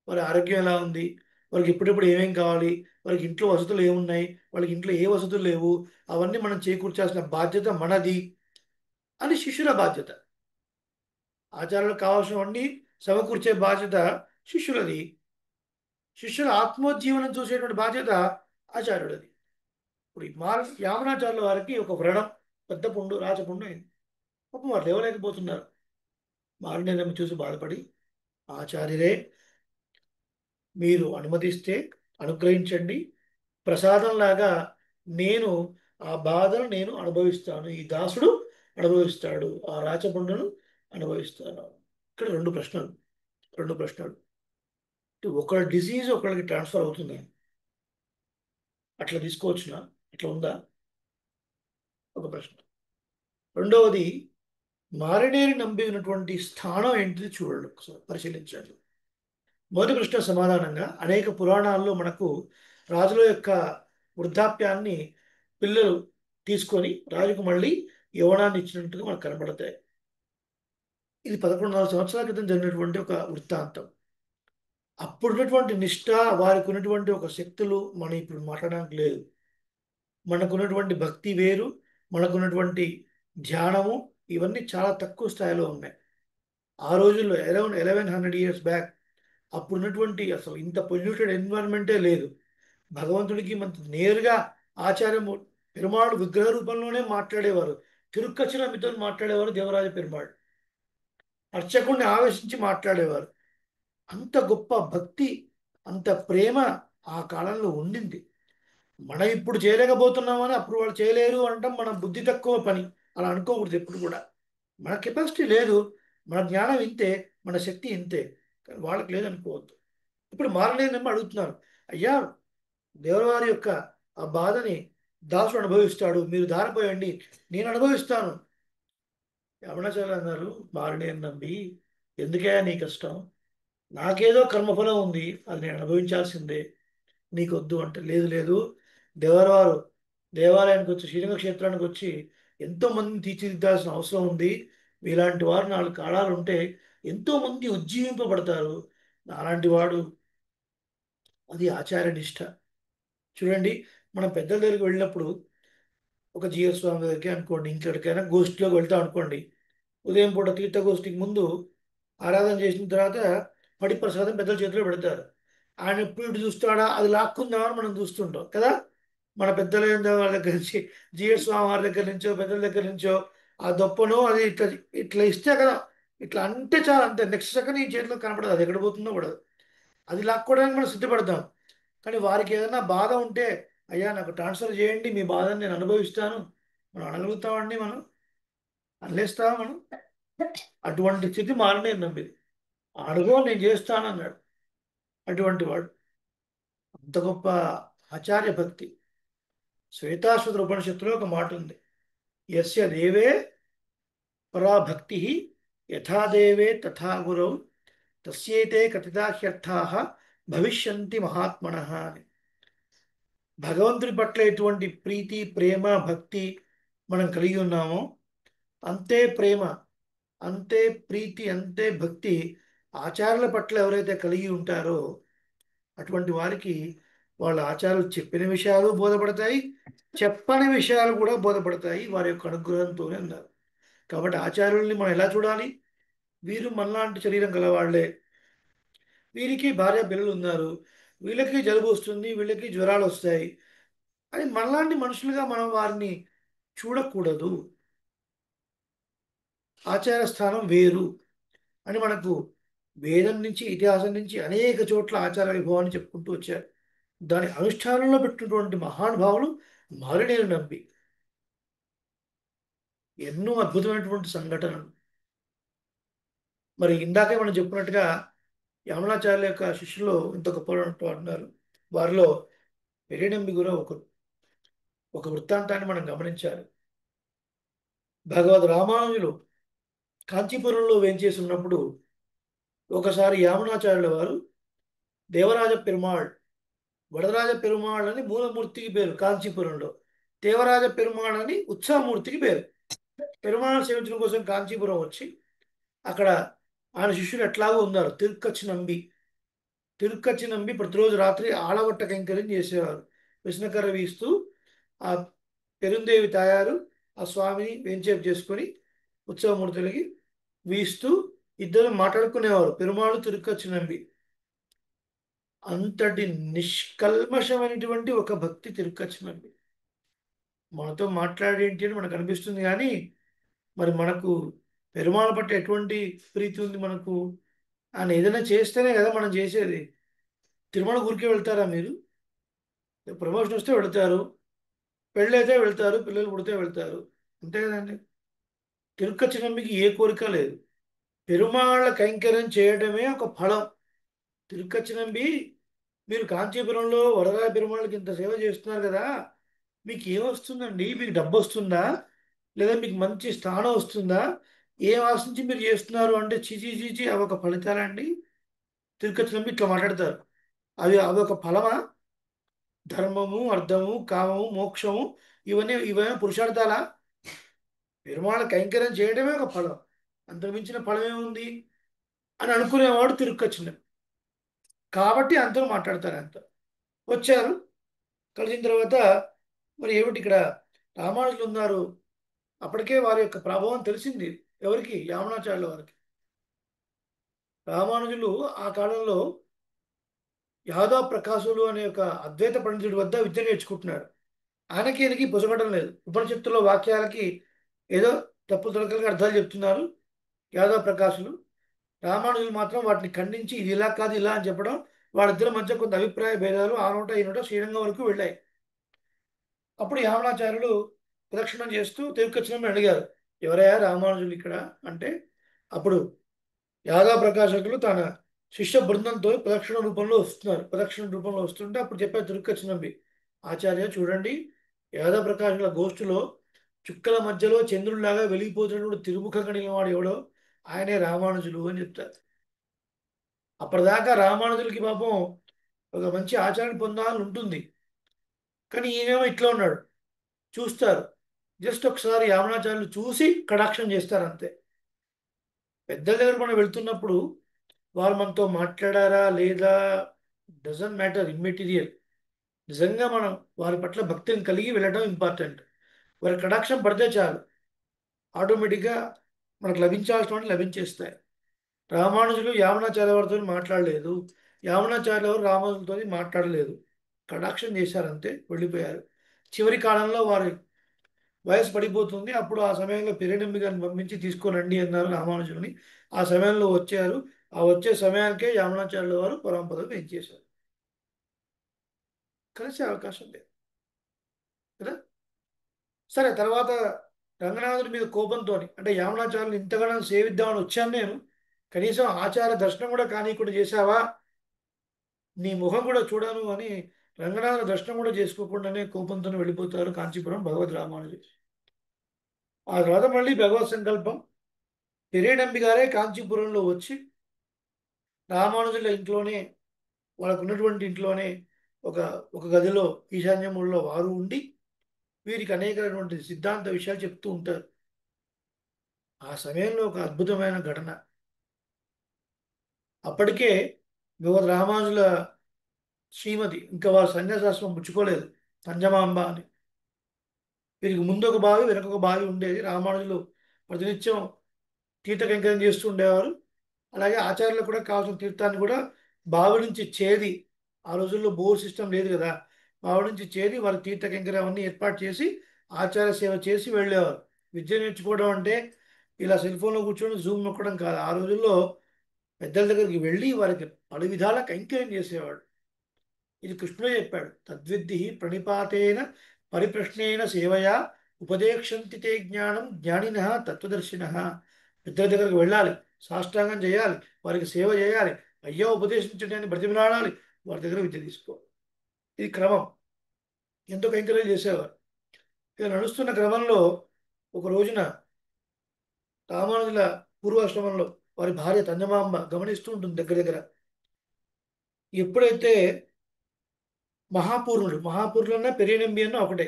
వారి ఆరోగ్యం ఎలా ఉంది, వాళ్ళకి ఇప్పుడిప్పుడు ఏమేం కావాలి, వాళ్ళకి ఇంట్లో వసతులు ఏమున్నాయి, వాళ్ళకి ఇంట్లో ఏ వసతులు లేవు, అవన్నీ మనం చేకూర్చాల్సిన బాధ్యత మనది అని శిష్యుల బాధ్యత. ఆచార్యులకు కావాల్సినవన్నీ సమకూర్చే బాధ్యత శిష్యులది. శిష్యుల ఆత్మోజ్జీవనం చూసేటువంటి బాధ్యత ఆచార్యులది. ఇప్పుడు ఈ యామనాచార్యుల వారికి ఒక వ్రణం, పెద్ద పుండు, రాచపుండు అయింది. పాపం వారు లేవలేకపోతున్నారు. మారణ్యం చూసి బాధపడి, ఆచార్యులే మీరు అనుమతిస్తే అనుగ్రహించండి, ప్రసాదంలాగా నేను ఆ బాధను నేను అనుభవిస్తాను, ఈ దాసుడు అనుభవిస్తాడు, ఆ రాచపుండును అనుభవిస్తాను. ఇక్కడ రెండు ప్రశ్నలు. ఒకళ్ళ డిసీజ్ ఒకళ్ళకి ట్రాన్స్ఫర్ అవుతుంది, అట్లా తీసుకోవచ్చునా? అట్లా ఉందా? ఒక ప్రశ్న. రెండవది, మారినేని నంబి ఉన్నటువంటి స్థానం ఏంటిది చూడండి, ఒకసారి పరిశీలించండి. మొదటి ప్రశ్న సమాధానంగా అనేక పురాణాల్లో మనకు రాజుల యొక్క వృద్ధాప్యాన్ని పిల్లలు తీసుకొని రాజుకు మళ్ళీ యవ్వనాన్ని ఇచ్చినట్టుగా మనకు కనబడతాయి. ఇది 1100 సంవత్సరాల క్రితం జరిగినటువంటి ఒక వృత్తాంతం. అప్పుడున్నటువంటి నిష్ఠ, వారికి ఉన్నటువంటి ఒక శక్తులు మనం ఇప్పుడు మాట్లాడడానికి లేదు. మనకున్నటువంటి భక్తి వేరు, మనకున్నటువంటి ధ్యానము, ఇవన్నీ చాలా తక్కువ స్థాయిలో ఉన్నాయి. ఆ రోజుల్లో అరౌండ్ 1100 years బ్యాక్ అప్పుడున్నటువంటి అసలు ఇంత పొల్యూటెడ్ ఎన్విరాన్మెంటే లేదు. భగవంతుడికి మన నేరుగా ఆచార్యము పెరుమాళ్ విగ్రహ రూపంలోనే మాట్లాడేవారు. తిరుక్కచ్చిన మీతో మాట్లాడేవారు దేవరాజ పెరుమాళ్. అర్చకుడిని ఆవేశించి మాట్లాడేవారు. అంత గొప్ప భక్తి, అంత ప్రేమ ఆ కాలంలో ఉండింది. మనం ఇప్పుడు చేయలేకపోతున్నామని అప్పుడు వాళ్ళు చేయలేరు అనటం మన బుద్ధి తక్కువ పని. అలా అనుకోకూడదు ఎప్పుడు కూడా. మన కెపాసిటీ లేదు, మన జ్ఞానం ఇంతే, మన శక్తి ఇంతే, కానీ వాళ్ళకి లేదనుకోవద్దు. ఇప్పుడు మారలేదేమో అడుగుతున్నారు. అయ్యా, దేవవారి యొక్క ఆ బాధని దాసుడు అనుభవిస్తాడు, మీరు దారిపోయండి, నేను అనుభవిస్తాను. యమనాచార్య అన్నారు, మారనేని నమ్మి ఎందుకయ్యా నీ కష్టం? నాకేదో కర్మఫలం ఉంది, అది నేను అనుభవించాల్సిందే, నీకొద్దు అంటే, లేదు లేదు, దేవరవారు దేవాలయానికి వచ్చి, శ్రీరంగ క్షేత్రానికి వచ్చి ఎంతో మందిని తీర్చిదిద్దాల్సిన అవసరం ఉంది. మీలాంటి వారు 4 కాలాలు ఉంటే ఎంతో మంది ఉజ్జీవింపబడతారు. అలాంటి వాడు, అది ఆచార్య నిష్ఠ. చూడండి, మనం పెద్దల దగ్గరికి వెళ్ళినప్పుడు, ఒక జీఎస్ స్వామి దగ్గరికి అనుకోండి, ఇంకెక్కడికైనా గోష్ఠిలోకి వెళ్తాం అనుకోండి, ఉదయం పూట తీర్థగోష్ఠికి ముందు ఆరాధన చేసిన తర్వాత పడి ప్రసాదం పెద్దల చేతిలో పెడతారు. ఆయన ఎప్పుడు ఇటు చూస్తాడా, అది లాక్కుందామని మనం చూస్తుంటాం కదా. మన పెద్దల వాళ్ళ దగ్గర నుంచి, జిఎస్ స్వామి వారి దగ్గర నుంచో, పెద్దల దగ్గర నుంచో ఆ దొప్పను అది ఇట్లా ఇట్లా ఇస్తే కదా, ఇట్లా అంటే చాలా, అంతే, నెక్స్ట్ సెకండ్ ఈ చేతిలో కనపడదు, అది ఎక్కడ పోతుందో కూడా. అది లాక్కోవడానికి మనం సిద్ధపడతాం. కానీ వారికి ఏదైనా బాధ ఉంటే, అయ్యా నాకు ట్రాన్స్ఫర్ చేయండి, మీ బాధను నేను అనుభవిస్తాను, మనం అనగలుగుతామండి? మనం అనలేస్తావా మనం? అటువంటి స్థితి మారనే నమ్మింది. అడుగో నేను చేస్తానన్నాడు. అటువంటి వాడు అంత గొప్ప ఆచార్య భక్తి. శ్వేతాశ్వత ఉపనిషత్తులో ఒక మాట ఉంది, యస్య దేవే పరాభక్తి యథా దేవే తథా గురౌ తస్యేతే కథితాహ్యర్థాః భవిష్యంతి మహాత్మనః అని. భగవంతుని పట్ల ఎటువంటి ప్రీతి, ప్రేమ, భక్తి మనం కలిగి ఉన్నామో, అంతే ప్రేమ, అంతే ప్రీతి, అంతే భక్తి ఆచార్యుల పట్ల ఎవరైతే కలిగి ఉంటారో అటువంటి వారికి వాళ్ళ ఆచారాలు చెప్పిన విషయాలు బోధపడతాయి, చెప్పని విషయాలు కూడా బోధపడతాయి వారి యొక్క అనుగ్రహంతోనే అన్నారు. కాబట్టి ఆచార్యుల్ని మనం ఎలా చూడాలి? వీరు మనలాంటి శరీరం గలవాళ్లే, వీరికి భార్య పిల్లలు ఉన్నారు, వీళ్ళకి జలుబు వస్తుంది, వీళ్ళకి జ్వరాలు వస్తాయి అని మనలాంటి మనుషులుగా మనం వారిని చూడకూడదు. ఆచార స్థానం వేరు అని మనకు వేదం నుంచి, ఇతిహాసం నుంచి అనేక చోట్ల ఆచార వైభవాన్ని చెప్పుకుంటూ వచ్చారు. దాని అనుష్ఠానంలో పెట్టినటువంటి మహానుభావులు మారినేరు నంబి. ఎన్నో అద్భుతమైనటువంటి సంఘటనలు. మరి ఇందాకే మనం చెప్పినట్టుగా యమునాచార్యుల యొక్క శిష్యులు ఇంత గొప్ప ఉన్నారు. వారిలో పెరినంబి కూడా ఒక వృత్తాంతాన్ని మనం గమనించాలి. భగవద్ రామానుజులు కాంచీపురంలో వేంచేసి ఉన్నప్పుడు ఒకసారి యామునాచార్యుల వారు దేవరాజ పెరుమాళ్, వడరాజ పెరుమాళ్ అని మూలమూర్తికి పేరు కాంచీపురంలో, దేవరాజ పెరుమాళ్ అని ఉత్సవమూర్తికి పేరు. పెరుమాళ్ సేవించడం కోసం కాంచీపురం వచ్చి అక్కడ ఆయన శిష్యులు ఎట్లాగో ఉన్నారు. తిరుక్కచ్చి నంబి ప్రతిరోజు రాత్రి ఆలవట్ట కైంకర్యం చేసేవారు. విష్ణుకర్ర వీస్తూ ఆ పెరుందేవి తాయారు ఆ స్వామిని వెంచేపు చేసుకొని ఉత్సవమూర్తులకి వీస్తూ ఇద్దరు మాట్లాడుకునేవారు, పెరుమాళ్ తిరుక్కచ్చి నంబి. అంతటి నిష్కల్మషమైనటువంటి ఒక భక్తి తిరుక్కచ్చి నంబి. మనతో మాట్లాడేంటి అని మనకు అనిపిస్తుంది కానీ మరి మనకు పెరుమాళ పట్ల ఎటువంటి ప్రీతి ఉంది మనకు? ఆయన ఏదైనా చేస్తేనే కదా మనం చేసేది. తిరుమల ఊరికే వెళ్తారా మీరు? ప్రమోషన్ వస్తే వెళ్తారు, పెళ్ళి అయితే వెళ్తారు, పిల్లలు పుడితే వెళ్తారు, అంతే కదండి. తిరుక్కచ్చి నమ్మికి ఏ కోరిక లేదు. పెరుమాళ్ళ కైంకర్యం చేయడమే ఒక ఫలం. తిరుక్కచ్చి నంబి మీరు కాంచీపురంలో వరదాయ పెరుమాళ్ళకి ఇంత సేవ చేస్తున్నారు కదా, మీకు ఏమొస్తుందండి? మీకు డబ్బు వస్తుందా? లేదా మీకు మంచి స్థానం వస్తుందా? ఏం ఆశించి మీరు చేస్తున్నారు అంటే చీచీ చీచీ అవి ఒక ఫలితాలండి. తిరుక్కచ్చి నంబి ఇట్లా మాట్లాడతారు. అవి ఒక ఫలమా? ధర్మము, అర్థము, కామము, మోక్షము, ఇవన్నీ పురుషార్థాలా? పెరుమాళ కైంకర్యం చేయడమే ఒక ఫలం. అంతకు మించిన ఫలం ఏముంది అని అనుకునేవాడు తిరుక్కచ్చిన. కాబట్టి అంతలో మాట్లాడతారు. అంత వచ్చారు, కలిసిన తర్వాత మరి ఏమిటి ఇక్కడ రామానుజులు ఉన్నారు. అప్పటికే వారి యొక్క ప్రభావం తెలిసింది. ఎవరికి? యామునాచార్యుల వారికి. రామానుజులు ఆ కాలంలో యాదవ ప్రకాశులు అనే ఒక అద్వైత పండితుడి వద్ద విద్య నేర్చుకుంటున్నాడు. ఆయనకి ఈయనకి పొసగడం లేదు. ఉపనిషత్తుల్లో వాక్యాలకి ఏదో తప్పు తొలకలుగా అర్థాలు చెప్తున్నారు యాదవ ప్రకాశులు. రామానుజులు మాత్రం వాటిని ఖండించి ఇది ఇలా కాదు ఇలా అని చెప్పడం, వాళ్ళిద్దరి మధ్య కొంత అభిప్రాయ భేదాలు ఆ నోట ఈ నోట శ్రీరంగం వరకు వెళ్ళాయి. అప్పుడు యామనాచార్యులు ప్రదక్షిణం చేస్తూ తిరుక్కచ్చినని అడిగారు, ఎవరయ్యా రామానుజులు ఇక్కడ అంటే, అప్పుడు యాదవ ప్రకాశకులు తన శిష్య బృందంతో ప్రదక్షిణ రూపంలో వస్తున్నారు. ప్రదక్షిణ రూపంలో వస్తుంటే అప్పుడు చెప్పారు తిరుక్కచ్చినంబి, ఆచార్య చూడండి, యాదవ ప్రకాశుల గోష్ఠిలో చుక్కల మధ్యలో చంద్రుడిలాగా వెలిగిపోతున్నటువంటి తిరుముఖ కలిగిన వాడు ఎవడో ఆయనే రామానుజులు అని చెప్తారు. అప్పటిదాకా రామానుజులకి పాపం ఒక మంచి ఆచరణ పొందాలని ఉంటుంది. కానీ ఈయనేమో ఇట్లా ఉన్నాడు. చూస్తారు, జస్ట్ ఒకసారి యామనాచార్యులు చూసి కటాక్షం చేస్తారు అంతే. పెద్దల దగ్గర మనం వెళ్తున్నప్పుడు వారు మనతో మాట్లాడారా లేదా డజంట్ మ్యాటర్, ఇమ్మెటీరియల్. నిజంగా మనం వారి పట్ల భక్తిని కలిగి వెళ్ళడం ఇంపార్టెంట్. వారి కటాక్షం పడితే చాలు, ఆటోమేటిక్గా మనకు లభించాల్సినవి లభించేస్తాయి. రామానుజులు యామునాచార్య వారితో మాట్లాడలేదు, యామునాచార్య వారు రామానుజులతో మాట్లాడలేదు. కటాక్షం చేశారంతే, వెళ్ళిపోయారు. చివరి కాలంలో వారి వయసు పడిపోతుంది. అప్పుడు ఆ సమయంలో పిరణింబి గారిని పంపించి తీసుకొనండి అన్నారు రామానుజుని. ఆ సమయంలో వచ్చారు. ఆ వచ్చే సమయానికే యామునాచార్యుల వారు పరమపదం పెంచేశారు. కలిసే అవకాశం లేదు కదా. సరే, తర్వాత రంగనాథుడి మీద కోపంతో అంటే యామునాచార్యులు ఇంతగానో సేవిద్దామని వచ్చాను నేను, కనీసం ఆచార దర్శనం కూడా కానీకుండా చేశావా, నీ ముఖం కూడా చూడను అని రంగనాథ దర్శనం కూడా చేసుకోకుండానే కోపంతో వెళ్ళిపోతారు కాంచీపురం భగవద్ రామానుజు. ఆ తర్వాత మళ్ళీ భగవత్ సంకల్పం, పెరేనంబి గారే కాంచీపురంలో వచ్చి రామానుజుల ఇంట్లోనే, వాళ్ళకు ఉన్నటువంటి ఇంట్లోనే ఒక ఒక గదిలో ఈశాన్యములో వారు ఉండి వీరికి అనేకమైనటువంటి సిద్ధాంత విషయాలు చెప్తూ ఉంటారు. ఆ సమయంలో ఒక అద్భుతమైన ఘటన. అప్పటికే భగవద్ రామానుజుల శ్రీమతి ఇంకా వారు సన్యాసాశ్రమం పుచ్చుకోలేదు, పంజమాంబ అని. వీరికి ముందు ఒక బావి వెనక ఒక బావి ఉండేది. రామానుజులు ప్రతినిత్యం తీర్థ కైంకర్యం చేస్తూ ఉండేవారు. అలాగే ఆచార్యులకు కూడా కావాల్సిన తీర్థాన్ని కూడా బావి నుంచి చేది, ఆ రోజుల్లో బోర్ సిస్టమ్ లేదు కదా, బావి నుంచి చేది వారి తీర్థ కైంకర్యం అవన్నీ ఏర్పాటు చేసి ఆచార సేవ చేసి వెళ్ళేవారు. విద్య నేర్చుకోవడం అంటే ఇలా సెల్ ఫోన్లో కూర్చొని జూమ్ నొక్కడం కాదు. ఆ రోజుల్లో పెద్దల దగ్గరికి వెళ్ళి వారికి పలు విధాల కైంకర్యం చేసేవాడు. ఇది కృష్ణుడే చెప్పాడు, తద్విద్ధి ప్రణిపాతేన పరిప్రశ్నేన సేవయా ఉపదేక్షంతి తే జ్ఞానం జ్ఞానిన తత్వదర్శిన. పెద్దల దగ్గరికి వెళ్ళాలి, సాష్టాంగం చేయాలి, వారికి సేవ చేయాలి, అయ్యో ఉపదేశించడాన్ని బ్రతిమలాడాలి, వారి దగ్గర విద్య తీసుకోవాలి. ఇది క్రమం. ఎంతో కైంకర్యం చేసేవారు. ఇలా నడుస్తున్న క్రమంలో ఒక రోజున రామానుజుల పూర్వాశ్రమంలో వారి భార్య తంజమాంబ గమనిస్తూ ఉంటుంది దగ్గర దగ్గర. ఎప్పుడైతే మహాపూర్ణులన్నా పెరియనంబి అన్న ఒకటే,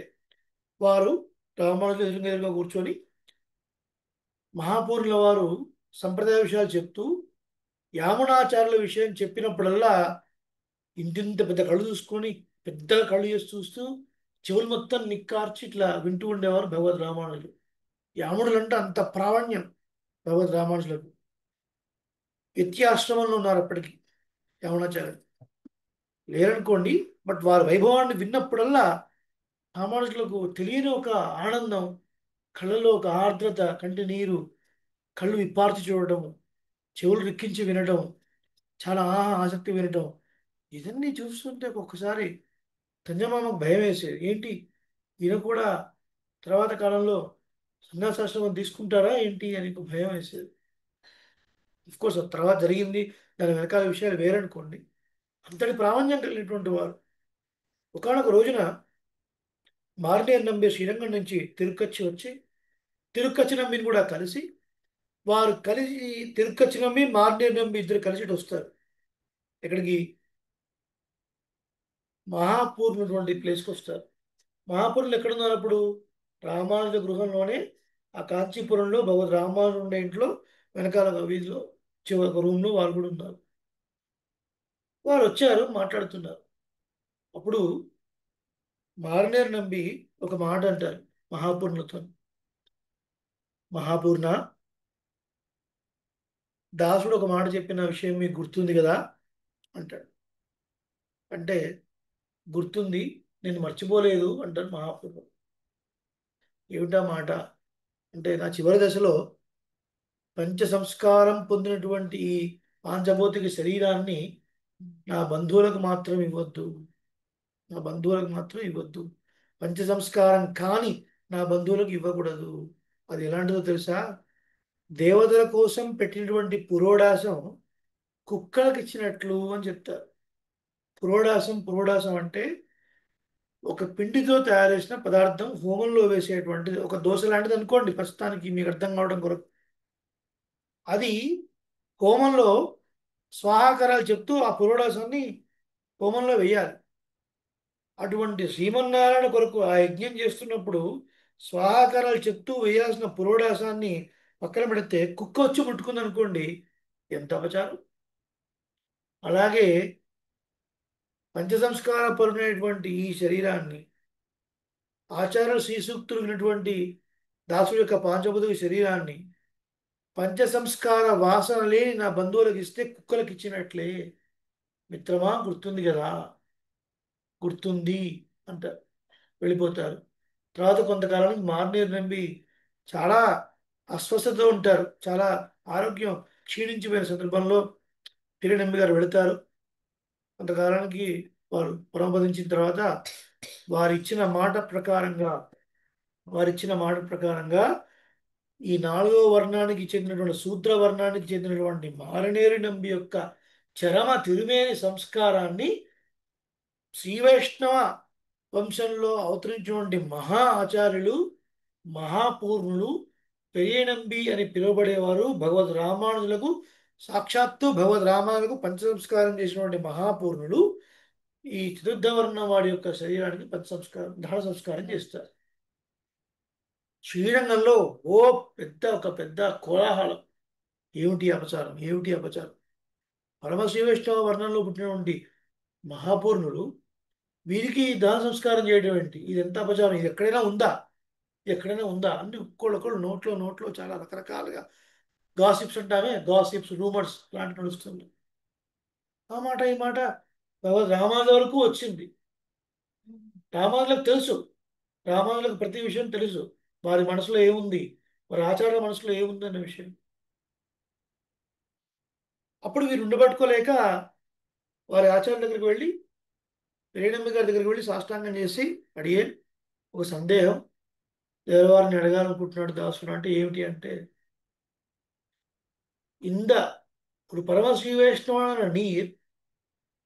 వారు రామానుజులు ఎదురుగా కూర్చొని మహాపూర్ణుల వారు సంప్రదాయ విషయాలు చెప్తూ యామునాచార్యుల విషయం చెప్పినప్పుడల్లా ఇంటింత పెద్ద కళ్ళు చూసుకొని పెద్దగా కళ్ళు చేసి చూస్తూ చెవులు మొత్తం నిక్కార్చి ఇట్లా వింటూ ఉండేవారు భగవద్ రామానుజులు. యాముడులు అంటే అంత ప్రావణ్యం భగవద్ రామానుజులకు. వ్యత్యాశ్రమంలో ఉన్నారు అప్పటికి యమునాచార్యులు లేరనుకోండి, బట్ వారి వైభవాన్ని విన్నప్పుడల్లా రామానుజులకు తెలియని ఒక ఆనందం, కళ్ళలో ఒక ఆర్ద్రత, కంటి నీరు, కళ్ళు విప్పార్చి చూడటం, చెవులు రిక్కించి వినడం, చాలా ఆసక్తి వినటం, ఇవన్నీ చూస్తుంటే ఒక్కొక్కసారి తంజమామకు భయం వేసేది. ఏంటి ఈయన కూడా తర్వాత కాలంలో సన్యాసాశ్రమం తీసుకుంటారా ఏంటి అని ఒక భయం వేసేది. కోర్స్ తర్వాత జరిగింది, దాని వెనకాల విషయాలు వేరనుకోండి. అంతటి ప్రామాణ్యం కలిగినటువంటి వారు ఒకానొక రోజున మార్నేర్ నంబి శ్రీరంగం నుంచి తిరుక్కచ్చి వచ్చి, తిరుక్కచ్చి నంబిని కూడా కలిసి, వారు కలిసి తిరుక్కచ్చి నంబి మార్నేర్ నంబి ఇద్దరు కలిసి ఇటు వస్తారు. ఎక్కడికి? మహాపూర్ ఉన్నటువంటి ప్లేస్కి వస్తారు. మహాపూర్లు ఎక్కడున్నారు అప్పుడు? రామానుజ గృహంలోనే, ఆ కాంచీపురంలో భగవద్ రామానుజు ఉండే ఇంట్లో వెనకాల ఒక వీధిలో చివరి ఒక రూమ్లో వాళ్ళు కూడా ఉన్నారు. వారు వచ్చారు, మాట్లాడుతున్నారు. అప్పుడు మారనేరు నంబి ఒక మాట అంటారు మహాపూర్ణతో. మహాపూర్ణ, దాసుడు ఒక మాట చెప్పిన విషయం మీకు గుర్తుంది కదా అంటాడు. అంటే గుర్తుంది, నేను మర్చిపోలేదు అంటారు మహాపూర్ణ. ఏమిటా మాట అంటే, నా చివరి దశలో పంచ సంస్కారం పొందినటువంటి ఈ పాంచభౌతిక శరీరాన్ని నా బంధువులకు మాత్రం ఇవ్వద్దు, నా బంధువులకు మాత్రం ఇవ్వద్దు, పంచ సంస్కారం కానీ నా బంధువులకు ఇవ్వకూడదు. అది ఎలాంటిదో తెలుసా? దేవతల కోసం పెట్టినటువంటి పురోడాసం కుక్కలకు ఇచ్చినట్లు అని చెప్తారు. పురోడాసం అంటే ఒక పిండితో తయారు చేసిన పదార్థం హోమంలో వేసేటువంటిది, ఒక దోశ లాంటిది అనుకోండి ప్రస్తుతానికి మీకు అర్థం కావడం కొరకు. అది హోమంలో స్వాహాకారాలు చెప్తూ ఆ పురోడాసాన్ని హోమంలో వేయాలి. అటువంటి శ్రీమన్నారాయణ కొరకు ఆ యజ్ఞం చేస్తున్నప్పుడు స్వాహాకారాలు చెప్తూ వేయాల్సిన పురోడాసాన్ని పక్కన పెడితే కుక్క వచ్చి ముట్టుకుంది అనుకోండి, ఎంత అపచారం. అలాగే పంచసంస్కార పరునైనటువంటి ఈ శరీరాన్ని, ఆచార్య శ్రీసూక్తులు విన్నటువంటి దాసుడి యొక్క పాంచభౌతిక శరీరాన్ని పంచ సంస్కార వాసన లేని నా బంధువులకు ఇస్తే కుక్కలకు ఇచ్చినట్లే. మిత్రమా, గుర్తుంది కదా? గుర్తుంది అంటారు, వెళ్ళిపోతారు. తర్వాత కొంతకాలానికి మార్నేరు నంబి చాలా అస్వస్థతతో ఉంటారు. చాలా ఆరోగ్యం క్షీణించిపోయిన సందర్భంలో నంబి గారు వెళతారు. కొంతకాలానికి వారు పరమపదించిన తర్వాత వారిచ్చిన మాట ప్రకారంగా ఈ నాలుగో వర్ణానికి చెందినటువంటి శూద్ర వర్ణానికి చెందినటువంటి మారనేరు నంబి యొక్క చరమ తిరుమేని సంస్కారాన్ని శ్రీవైష్ణవ వంశంలో అవతరించినటువంటి మహా ఆచార్యులు, మహాపూర్ణులు, పెరియనంబి అని పిలువబడేవారు, భగవద్ రామానుజులకు సాక్షాత్తు భగవద్ రామానులకు పంచ సంస్కారం చేసినటువంటి మహాపూర్ణులు ఈ చతుర్థవర్ణ వాడి యొక్క శరీరానికి పంచ సంస్కారం, దహన సంస్కారం చేస్తారు. శ్రీరంగంలో ఒక పెద్ద కోలాహలం. ఏమిటి అపచారం, ఏమిటి అపచారం? పరమశివ వైష్ణవ వర్ణంలో పుట్టినటువంటి మహాపూర్ణులు వీరికి దాన సంస్కారం చేయడం ఏంటి? ఇది ఎంత అపచారం, ఇది ఎక్కడైనా ఉందా? ఎక్కడైనా ఉందా అని ఒక్కొక్కళ్ళు నోట్లో చాలా రకరకాలుగా గాసిప్స్ అంటామే, గాసిప్స్, రూమర్స్ లాంటి నడుస్తుంది. ఆ మాట ఈ మాట భగవద్ రామానుజు వరకు వచ్చింది. రామానుజులకు తెలుసు, రామానుజులకు ప్రతి విషయం తెలుసు, వారి మనసులో ఏముంది, వారి ఆచార్య మనసులో ఏముంది అన్న విషయం. అప్పుడు వీరు ఉండబట్టుకోలేక వారి ఆచార్య దగ్గరికి వెళ్ళి, రేణమ్మ గారి దగ్గరికి వెళ్ళి సాష్టాంగం చేసి, అడిగే ఒక సందేహం, దేవవారిని అడగాలనుకుంటున్నాడు దాసుడు. అంటే ఏమిటి అంటే, இந்த ஒரு பரம ஸ்ரீ வைஷ்ணவான நீர்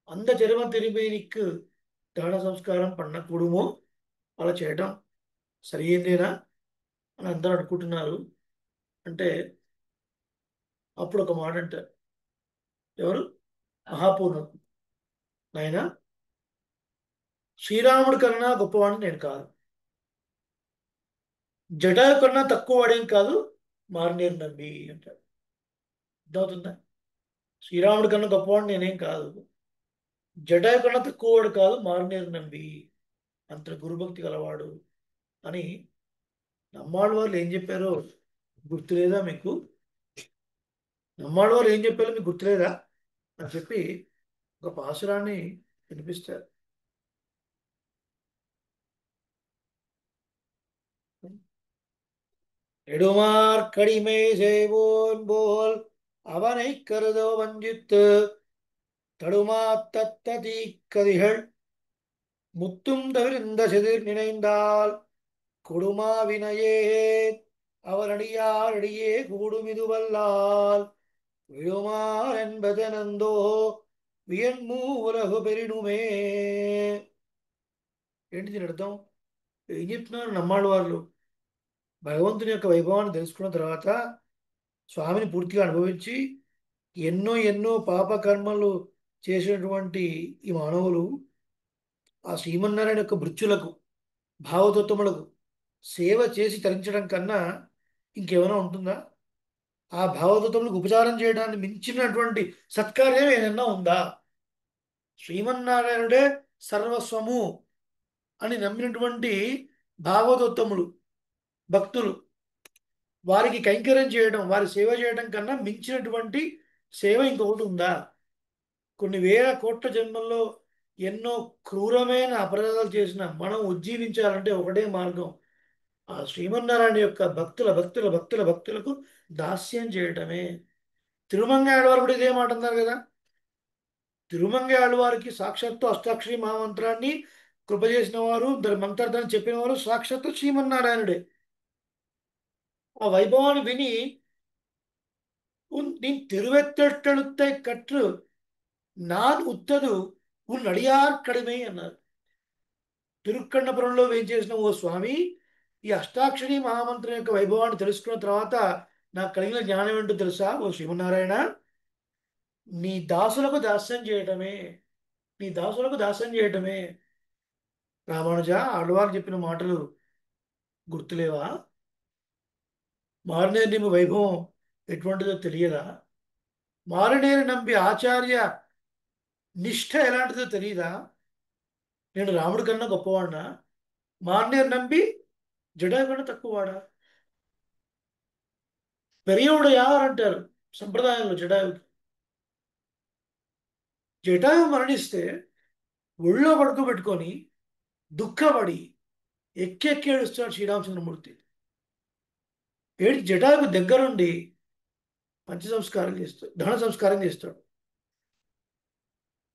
அந்த చర్మ తిరిమేనికి దాన సంస్కారం పన్నకూడమో, అలా చేయడం సరైందేనా అని అందరూ అనుకుంటున్నారు. అంటే అప్పుడు ఒక మాట అంటారు, ఎవరు? మహాపూర్ణం, నాయన, శ్రీరాముడి కన్నా గొప్పవాడిని నేను కాదు, జటాయు కన్నా తక్కువ వాడేం కాదు మారనేరు నంబి అంటారు. అర్థమవుతుందా? శ్రీరాముడి కన్నా గొప్పవాడు నేనేం కాదు, జటాయు కన్నా తక్కువ వాడు కాదు మారనేరు నంబి, అంత గురుభక్తి గలవాడు అని. నమ్మాళ్ళ వాళ్ళు ఏం చెప్పారో గుర్తులేదా మీకు? నమ్మాళ్ళ వాళ్ళు ఏం చెప్పారో మీకు గుర్తులేదా అని చెప్పి ఒక పాసురాన్ని వినిపిస్తారు. நெடுமார் கடிமை செய்வோன் போல் அவனை கருதோ வஞ்சித்து தடுமாத்தத்த தீக்கதிகள் முத்தும் தவிர்ந்த செதிர் நினைந்தால் கொடுமாவினையே அவரடியாரடியே கூடுமிதுவல்லால் விழுமார் என்பதனந்தோ వియన్ము ఉలగు పెరినుమే. ఏంటి దీని అర్థం? ఏం చెప్తున్నారు నమ్మాళ్ళు వాళ్ళు? భగవంతుని యొక్క వైభవాన్ని తెలుసుకున్న తర్వాత స్వామిని పూర్తిగా అనుభవించి ఎన్నో ఎన్నో పాప కర్మలు చేసినటువంటి ఈ మానవులు ఆ శ్రీమన్నారాయణ యొక్క భృత్యులకు భావతత్వములకు సేవ చేసి తరించడం కన్నా ఇంకేమైనా ఉంటుందా? ఆ భావతత్వములకు ఉపచారం చేయడాన్ని మించినటువంటి సత్కార్యం ఏదైనా ఉందా? శ్రీమన్నారాయణుడే సర్వస్వము అని నమ్మినటువంటి భాగవతోత్తములు భక్తులు వారికి కైంకర్యం చేయడం, వారి సేవ చేయడం కన్నా మించినటువంటి సేవ ఇంకొకటి ఉందా? కొన్ని వేల కోట్ల జన్మల్లో ఎన్నో క్రూరమైన అపరాధాలు చేసిన మనం ఉజ్జీవించాలంటే ఒకటే మార్గం, ఆ శ్రీమన్నారాయణ యొక్క భక్తులకు దాస్యం చేయటమే. తిరుమంగ ఆడవారు కూడా ఇదే మాట అన్నారు కదా. తిరుమంగ ఆడవారికి సాక్షాత్తు అష్టాక్షరి మహామంత్రాన్ని కృప చేసిన వారు, దాని మంత్రార్థాన్ని చెప్పిన వారు సాక్షాత్తు శ్రీమన్నారాయణుడే. ఆ వైభవాన్ని విని நீ திருவெத்தெழுத்தை கற்று நான் ఉత్తదు ఉన్ అడియార్ కడిమే అన్నారు. తిరుక్కన్నపురంలో వేయించేసిన ఓ స్వామి, ఈ అష్టాక్షరి మహామంత్రం యొక్క వైభవాన్ని తెలుసుకున్న తర్వాత నాకు కలిగిన జ్ఞానం ఏంటో తెలుసా ఓ శ్రీమన్నారాయణ? నీ దాసులకు దాస్యం చేయటమే, నీ దాసులకు దాస్యం చేయటమే. రామానుజ, ఆడవారు చెప్పిన మాటలు గుర్తులేవా? మారినేని వైభవం ఎటువంటిదో తెలియదా? మారినేని నంబి ఆచార్య నిష్ఠ ఎలాంటిదో తెలియదా? నేను రాముడి కన్నా గొప్పవాడినా? మారినేని నంబి జటాయు కన్నా తక్కువవాడా? పెరియవుడు యావర్ అంటారు సంప్రదాయంలో జటాయుకి. జటాయు మరణిస్తే ఒళ్ళో పడుకోబెట్టుకొని దుఃఖపడి ఎక్కి ఎక్కి ఏడుస్తాడు శ్రీరామచంద్రమూర్తి. ఏడు జటాయుకు దగ్గరుండి పంచ సంస్కారం చేస్తాడు, దహన సంస్కారం చేస్తాడు.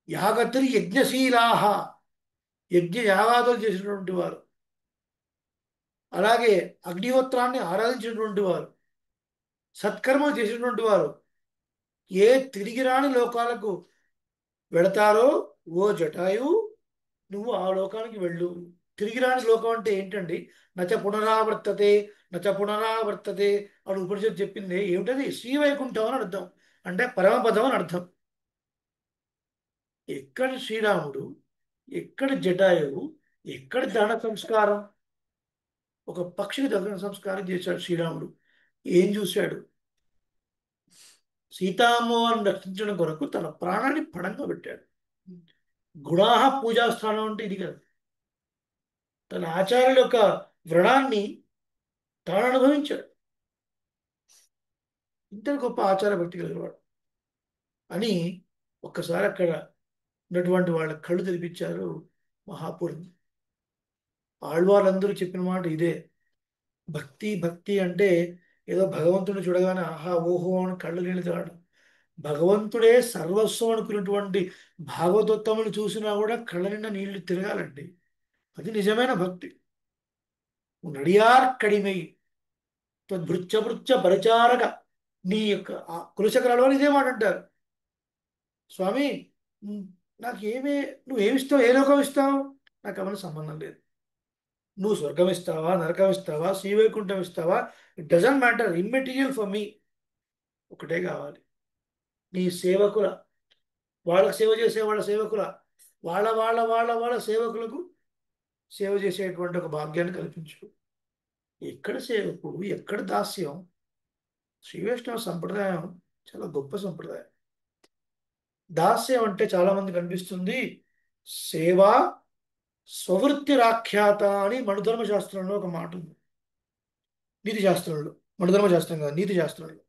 యాగత్రి యజ్ఞశీలాహ, యజ్ఞ యాగాదులు చేసినటువంటి వారు, అలాగే అగ్నిహోత్రాన్ని ఆరాధించినటువంటి వారు, సత్కర్మలు చేసినటువంటి వారు ఏ తిరిగి రాని లోకాలకు వెళతారో ఓ జటాయు నువ్వు ఆ లోకానికి వెళ్ళు. తిరిగి రాని లోకం అంటే ఏంటండి? నచ పునరావర్తతే, నచ పునరావర్తతే అని ఉపనిషత్తు చెప్పింది ఏమిటది? శ్రీవైకుంఠం అని అర్థం, అంటే పరమపదం అని అర్థం. ఎక్కడ శ్రీరాముడు, ఎక్కడ జటాయువు, ఎక్కడ దహన సంస్కారం? ఒక పక్షికి దహన సంస్కారం చేశాడు శ్రీరాముడు. ఏం చూశాడు? సీతామ్మవారిని రక్షించడం కొరకు తన ప్రాణాన్ని పణంగా పెట్టాడు. గుణాహ పూజాస్థానం అంటే ఇది కదా. తన ఆచార్యుల యొక్క వ్రణాన్ని తాను అనుభవించాడు. ఇంత గొప్ప ఆచార భక్తి కలిగినవాడు అని ఒక్కసారి అక్కడ ఉన్నటువంటి వాళ్ళ కళ్ళు తెరిపించారు మహాపురుని. ఆళ్వార్లందరూ చెప్పిన మాట ఇదే. భక్తి భక్తి అంటే ఏదో భగవంతుడిని చూడగానే ఆహా ఓహో అని కళ్ళు నీళ్ళు తాగడం. భగవంతుడే సర్వస్వం అనుకున్నటువంటి భాగవతోత్తములు చూసినా కూడా కళ్ళ నిండా నీళ్లు తిరగాలండి. అది నిజమైన భక్తి. నడియార్ కడిమై భృత్య పరిచారక, నీ యొక్క కులశకరాలు అని ఇదే మాట అంటారు. స్వామి, ఉమ్, నాకు నువ్వేమిస్తావు, ఏ లోకం ఇస్తావు? నాకు అవన్నీ సంబంధం లేదు. నువ్వు స్వర్గం ఇస్తావా, నరకం ఇస్తావా, శ్రీవైకుంఠం ఇస్తావా, it doesn't matter, immaterial for me. ఒకటే కావాలి, నీ సేవకుల, వాళ్ళకు సేవ చేసే వాళ్ళ సేవకుల, వాళ్ళ సేవకులకు సేవ చేసేటువంటి ఒక భాగ్యాన్ని కల్పించు. ఎక్కడ సేవకుడు, ఎక్కడ దాస్యం? శ్రీ వైష్ణవ సంప్రదాయం చాలా గొప్ప సంప్రదాయం. దాస్యం అంటే చాలా మంది కనిపిస్తుంది సేవ స్వవృత్తి రాఖ్యాత అని మనుధర్మ శాస్త్రంలో ఒక మాట ఉంది. నీతి శాస్త్రంలో, మనుధర్మ శాస్త్రం కాదు, నీతి శాస్త్రంలో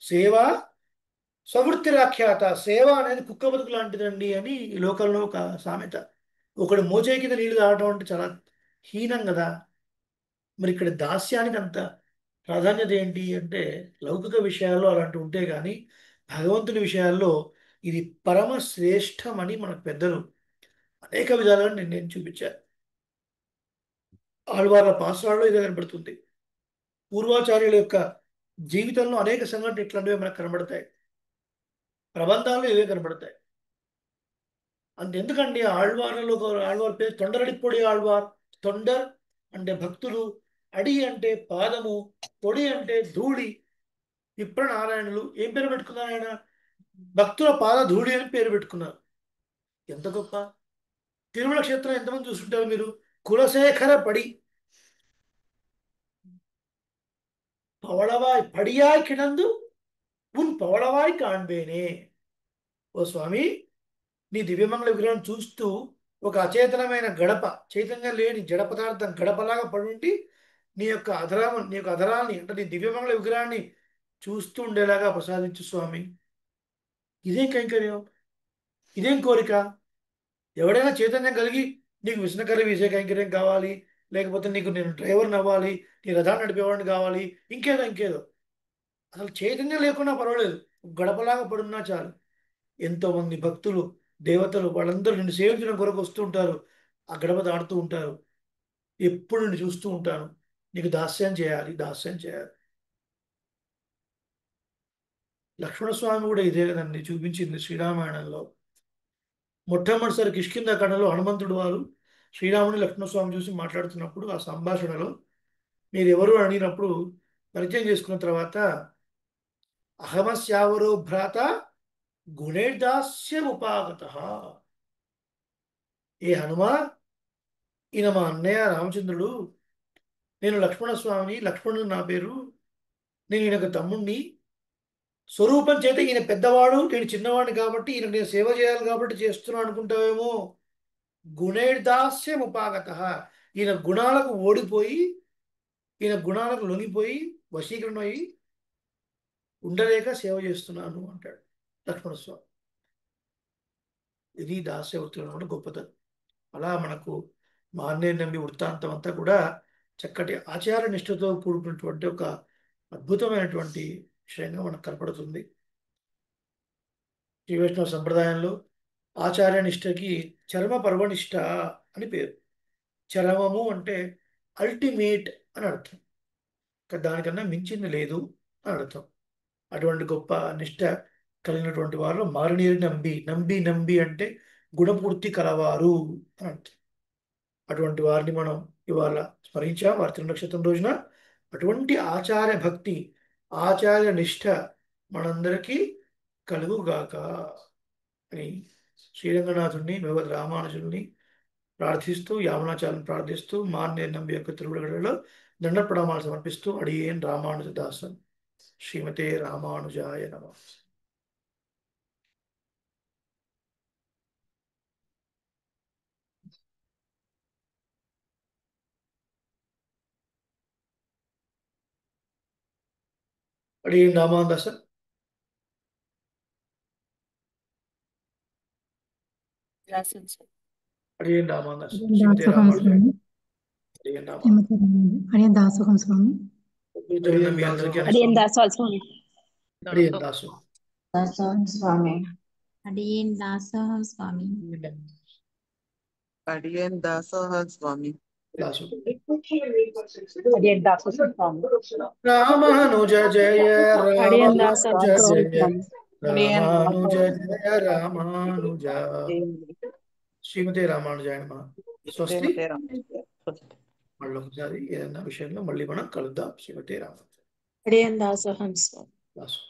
సేవ స్వవృత్తి రాఖ్యాత, సేవ అనేది కుక్క బతుకు లాంటిదండి అని ఈ లోకంలో ఒక సామెత. ఒకడు మోచే కింద నీళ్లు తాగడం అంటే చాలా హీనం కదా. మరి ఇక్కడ దాస్యానికి అంత ప్రాధాన్యత ఏంటి అంటే లౌకిక విషయాల్లో అలాంటి ఉంటే కానీ భగవంతుని విషయాల్లో ఇది పరమ శ్రేష్టమని మనకు పెద్దలు అనేక విధాలుగా నేను చూపించారు. ఆళ్వార్ల పాసురాల్లో ఇదే కనబడుతుంది. పూర్వాచార్యుల యొక్క జీవితంలో అనేక సంఘటనలు ఇట్లాంటివి మనకు కనబడతాయి. ప్రబంధాల్లో ఇవే కనబడతాయి. అంతెందుకండి ఆళ్వార్లలో ఆళ్వార్ పేరు తొండరడిపొడి ఆళ్వార్. తొండర్ అంటే భక్తులు, అడి అంటే పాదము, పొడి అంటే ధూళి. విప్రనారాయణులు ఏం పేరు పెట్టుకున్నారు? ఆయన భక్తుల పాద ధూళి అని పేరు పెట్టుకున్నారు. ఎంత గొప్ప! తిరుమల క్షేత్రం ఎంతమంది చూస్తుంటారు మీరు? కులశేఖర పడి, పవళవాయ్ పడియాయ్ కిడందు ఉన్ పవళవాయ్ కాణ్బేనే. ఓ స్వామి, నీ దివ్యమంగళ విగ్రహం చూస్తూ ఒక అచేతనమైన గడప, చైతన్యం లేని జడ పదార్థం గడపలాగా పడుండి నీ యొక్క అధరాన్ని అంటే నీ దివ్యమంగళ విగ్రహాన్ని చూస్తూ ఉండేలాగా ప్రసాదించు స్వామి. ఇదేం కైంకర్యం, ఇదేం కోరిక? ఎవడైనా చైతన్యం కలిగి నీకు విష్ణుకర విజయ కైంకర్యం కావాలి, లేకపోతే నీకు నేను డ్రైవర్ని అవ్వాలి, నీ రథాన్ని నడిపేవాడిని కావాలి, ఇంకేదో అసలు చైతన్యం లేకున్నా పర్వాలేదు, గడపలాగా పడున్నా చాలు. ఎంతో మంది భక్తులు, దేవతలు వాళ్ళందరూ నిన్ను సేవించడం కొరకు వస్తూ ఉంటారు, ఆ గడప దాటుతూ ఉంటారు. ఎప్పుడు నిన్ను చూస్తూ ఉంటాను, నీకు దాస్యం చేయాలి, దాస్యం చేయాలి. లక్ష్మణస్వామి కూడా ఇదే కదండి చూపించింది శ్రీరామాయణంలో. మొట్టమొదటిసారి కిష్కింధాకాండలో హనుమంతుడు వారు శ్రీరాముని లక్ష్మణస్వామి చూసి మాట్లాడుతున్నప్పుడు ఆ సంభాషణలో మీరు ఎవరు అడిగినప్పుడు పరిచయం చేసుకున్న తర్వాత అహమస్యావరో భ్రాత గుణేర్దాస్యముపాగత. ఏ హనుమా, ఈయన మా అన్నయ్య రామచంద్రుడు, నేను లక్ష్మణస్వామిని, లక్ష్మణుడు నా పేరు, నేను ఈయనకు తమ్ముణ్ణి. స్వరూపం చేత ఈయన పెద్దవాడు, నేను చిన్నవాడిని కాబట్టి ఈయన నేను సేవ చేయాలి కాబట్టి చేస్తున్నాను అనుకుంటావేమో. గుణేర్దాస్యం ఉపాగత. ఈయన గుణాలకు ఓడిపోయి, ఈయన గుణాలకు లొంగిపోయి వశీకరణ అయి ఉండలేక సేవ చేస్తున్నాను అంటాడు లక్ష్మణస్వామి. ఇది దాస్యవృత్తులు గొప్పతనం. అలా మనకు మార్నేరు నంబి వృత్తాంతం అంతా కూడా చక్కటి ఆచార నిష్ఠతో కూడుకున్నటువంటి ఒక అద్భుతమైనటువంటి విషయంగా మనకు కనపడుతుంది. శ్రీ వైష్ణవ సంప్రదాయంలో ఆచార్య నిష్ఠకి చరమ పర్వనిష్ట అని పేరు. చరమము అంటే అల్టిమేట్ అని అర్థం, దానికన్నా మించింది లేదు అని అర్థం. అటువంటి గొప్ప నిష్ఠ కలిగినటువంటి వారు మారనీరు నంబి. నంబి నంబి అంటే గుణపూర్తి కలవారు అని అర్థం. అటువంటి వారిని మనం ఇవాళ స్మరించాం వారి తిరునక్షత్రం రోజున. అటువంటి ఆచార్య భక్తి, ఆచార్య నిష్ఠ మనందరికీ కలుగుగాక అని శ్రీరంగనాథుడిని, భగవద్ రామానుజుల్ని ప్రార్థిస్తూ, యామునాచార్యుని ప్రార్థిస్తూ, మార్నేరు నంబి యొక్క తిరువిడగడలో దండ ప్రణామాలు సమర్పిస్తూ అడియేన్ రామానుజదాసన్. శ్రీమతే రామానుజాయ నమః. అడియేన్ రామానుదాసన్. అడియేన్ రామానుదాసన్. శ్రీమతే రామానుజాయ. అడియేన్ రామానుజాయ. అడియన్ దాసోహం స్వామి. మీ అందరికీ అడియన్ దాసోహం స్వామి. అడియేన్ దాసు. దాసోహం స్వామి. అడియన్ దాసోహం స్వామి. అడియన్ దాసోహం స్వామి. దాసు. అడియన్ దాసోహం స్వామి. రామానుజ జయ అడియన్ రామానుజ దాసోహం జయ స్వామి. రామానుజ జయ రామానుజ. శ్రీమతే రామానుజాయ నమః. స్వస్తి. మళ్ళీ ఒకసారి ఏదైనా విషయంలో మళ్ళీ మనం కలుద్దాం. శ్రీమతే రామానుజ. అడియన్ దాసోహం స్వామి. దాసు.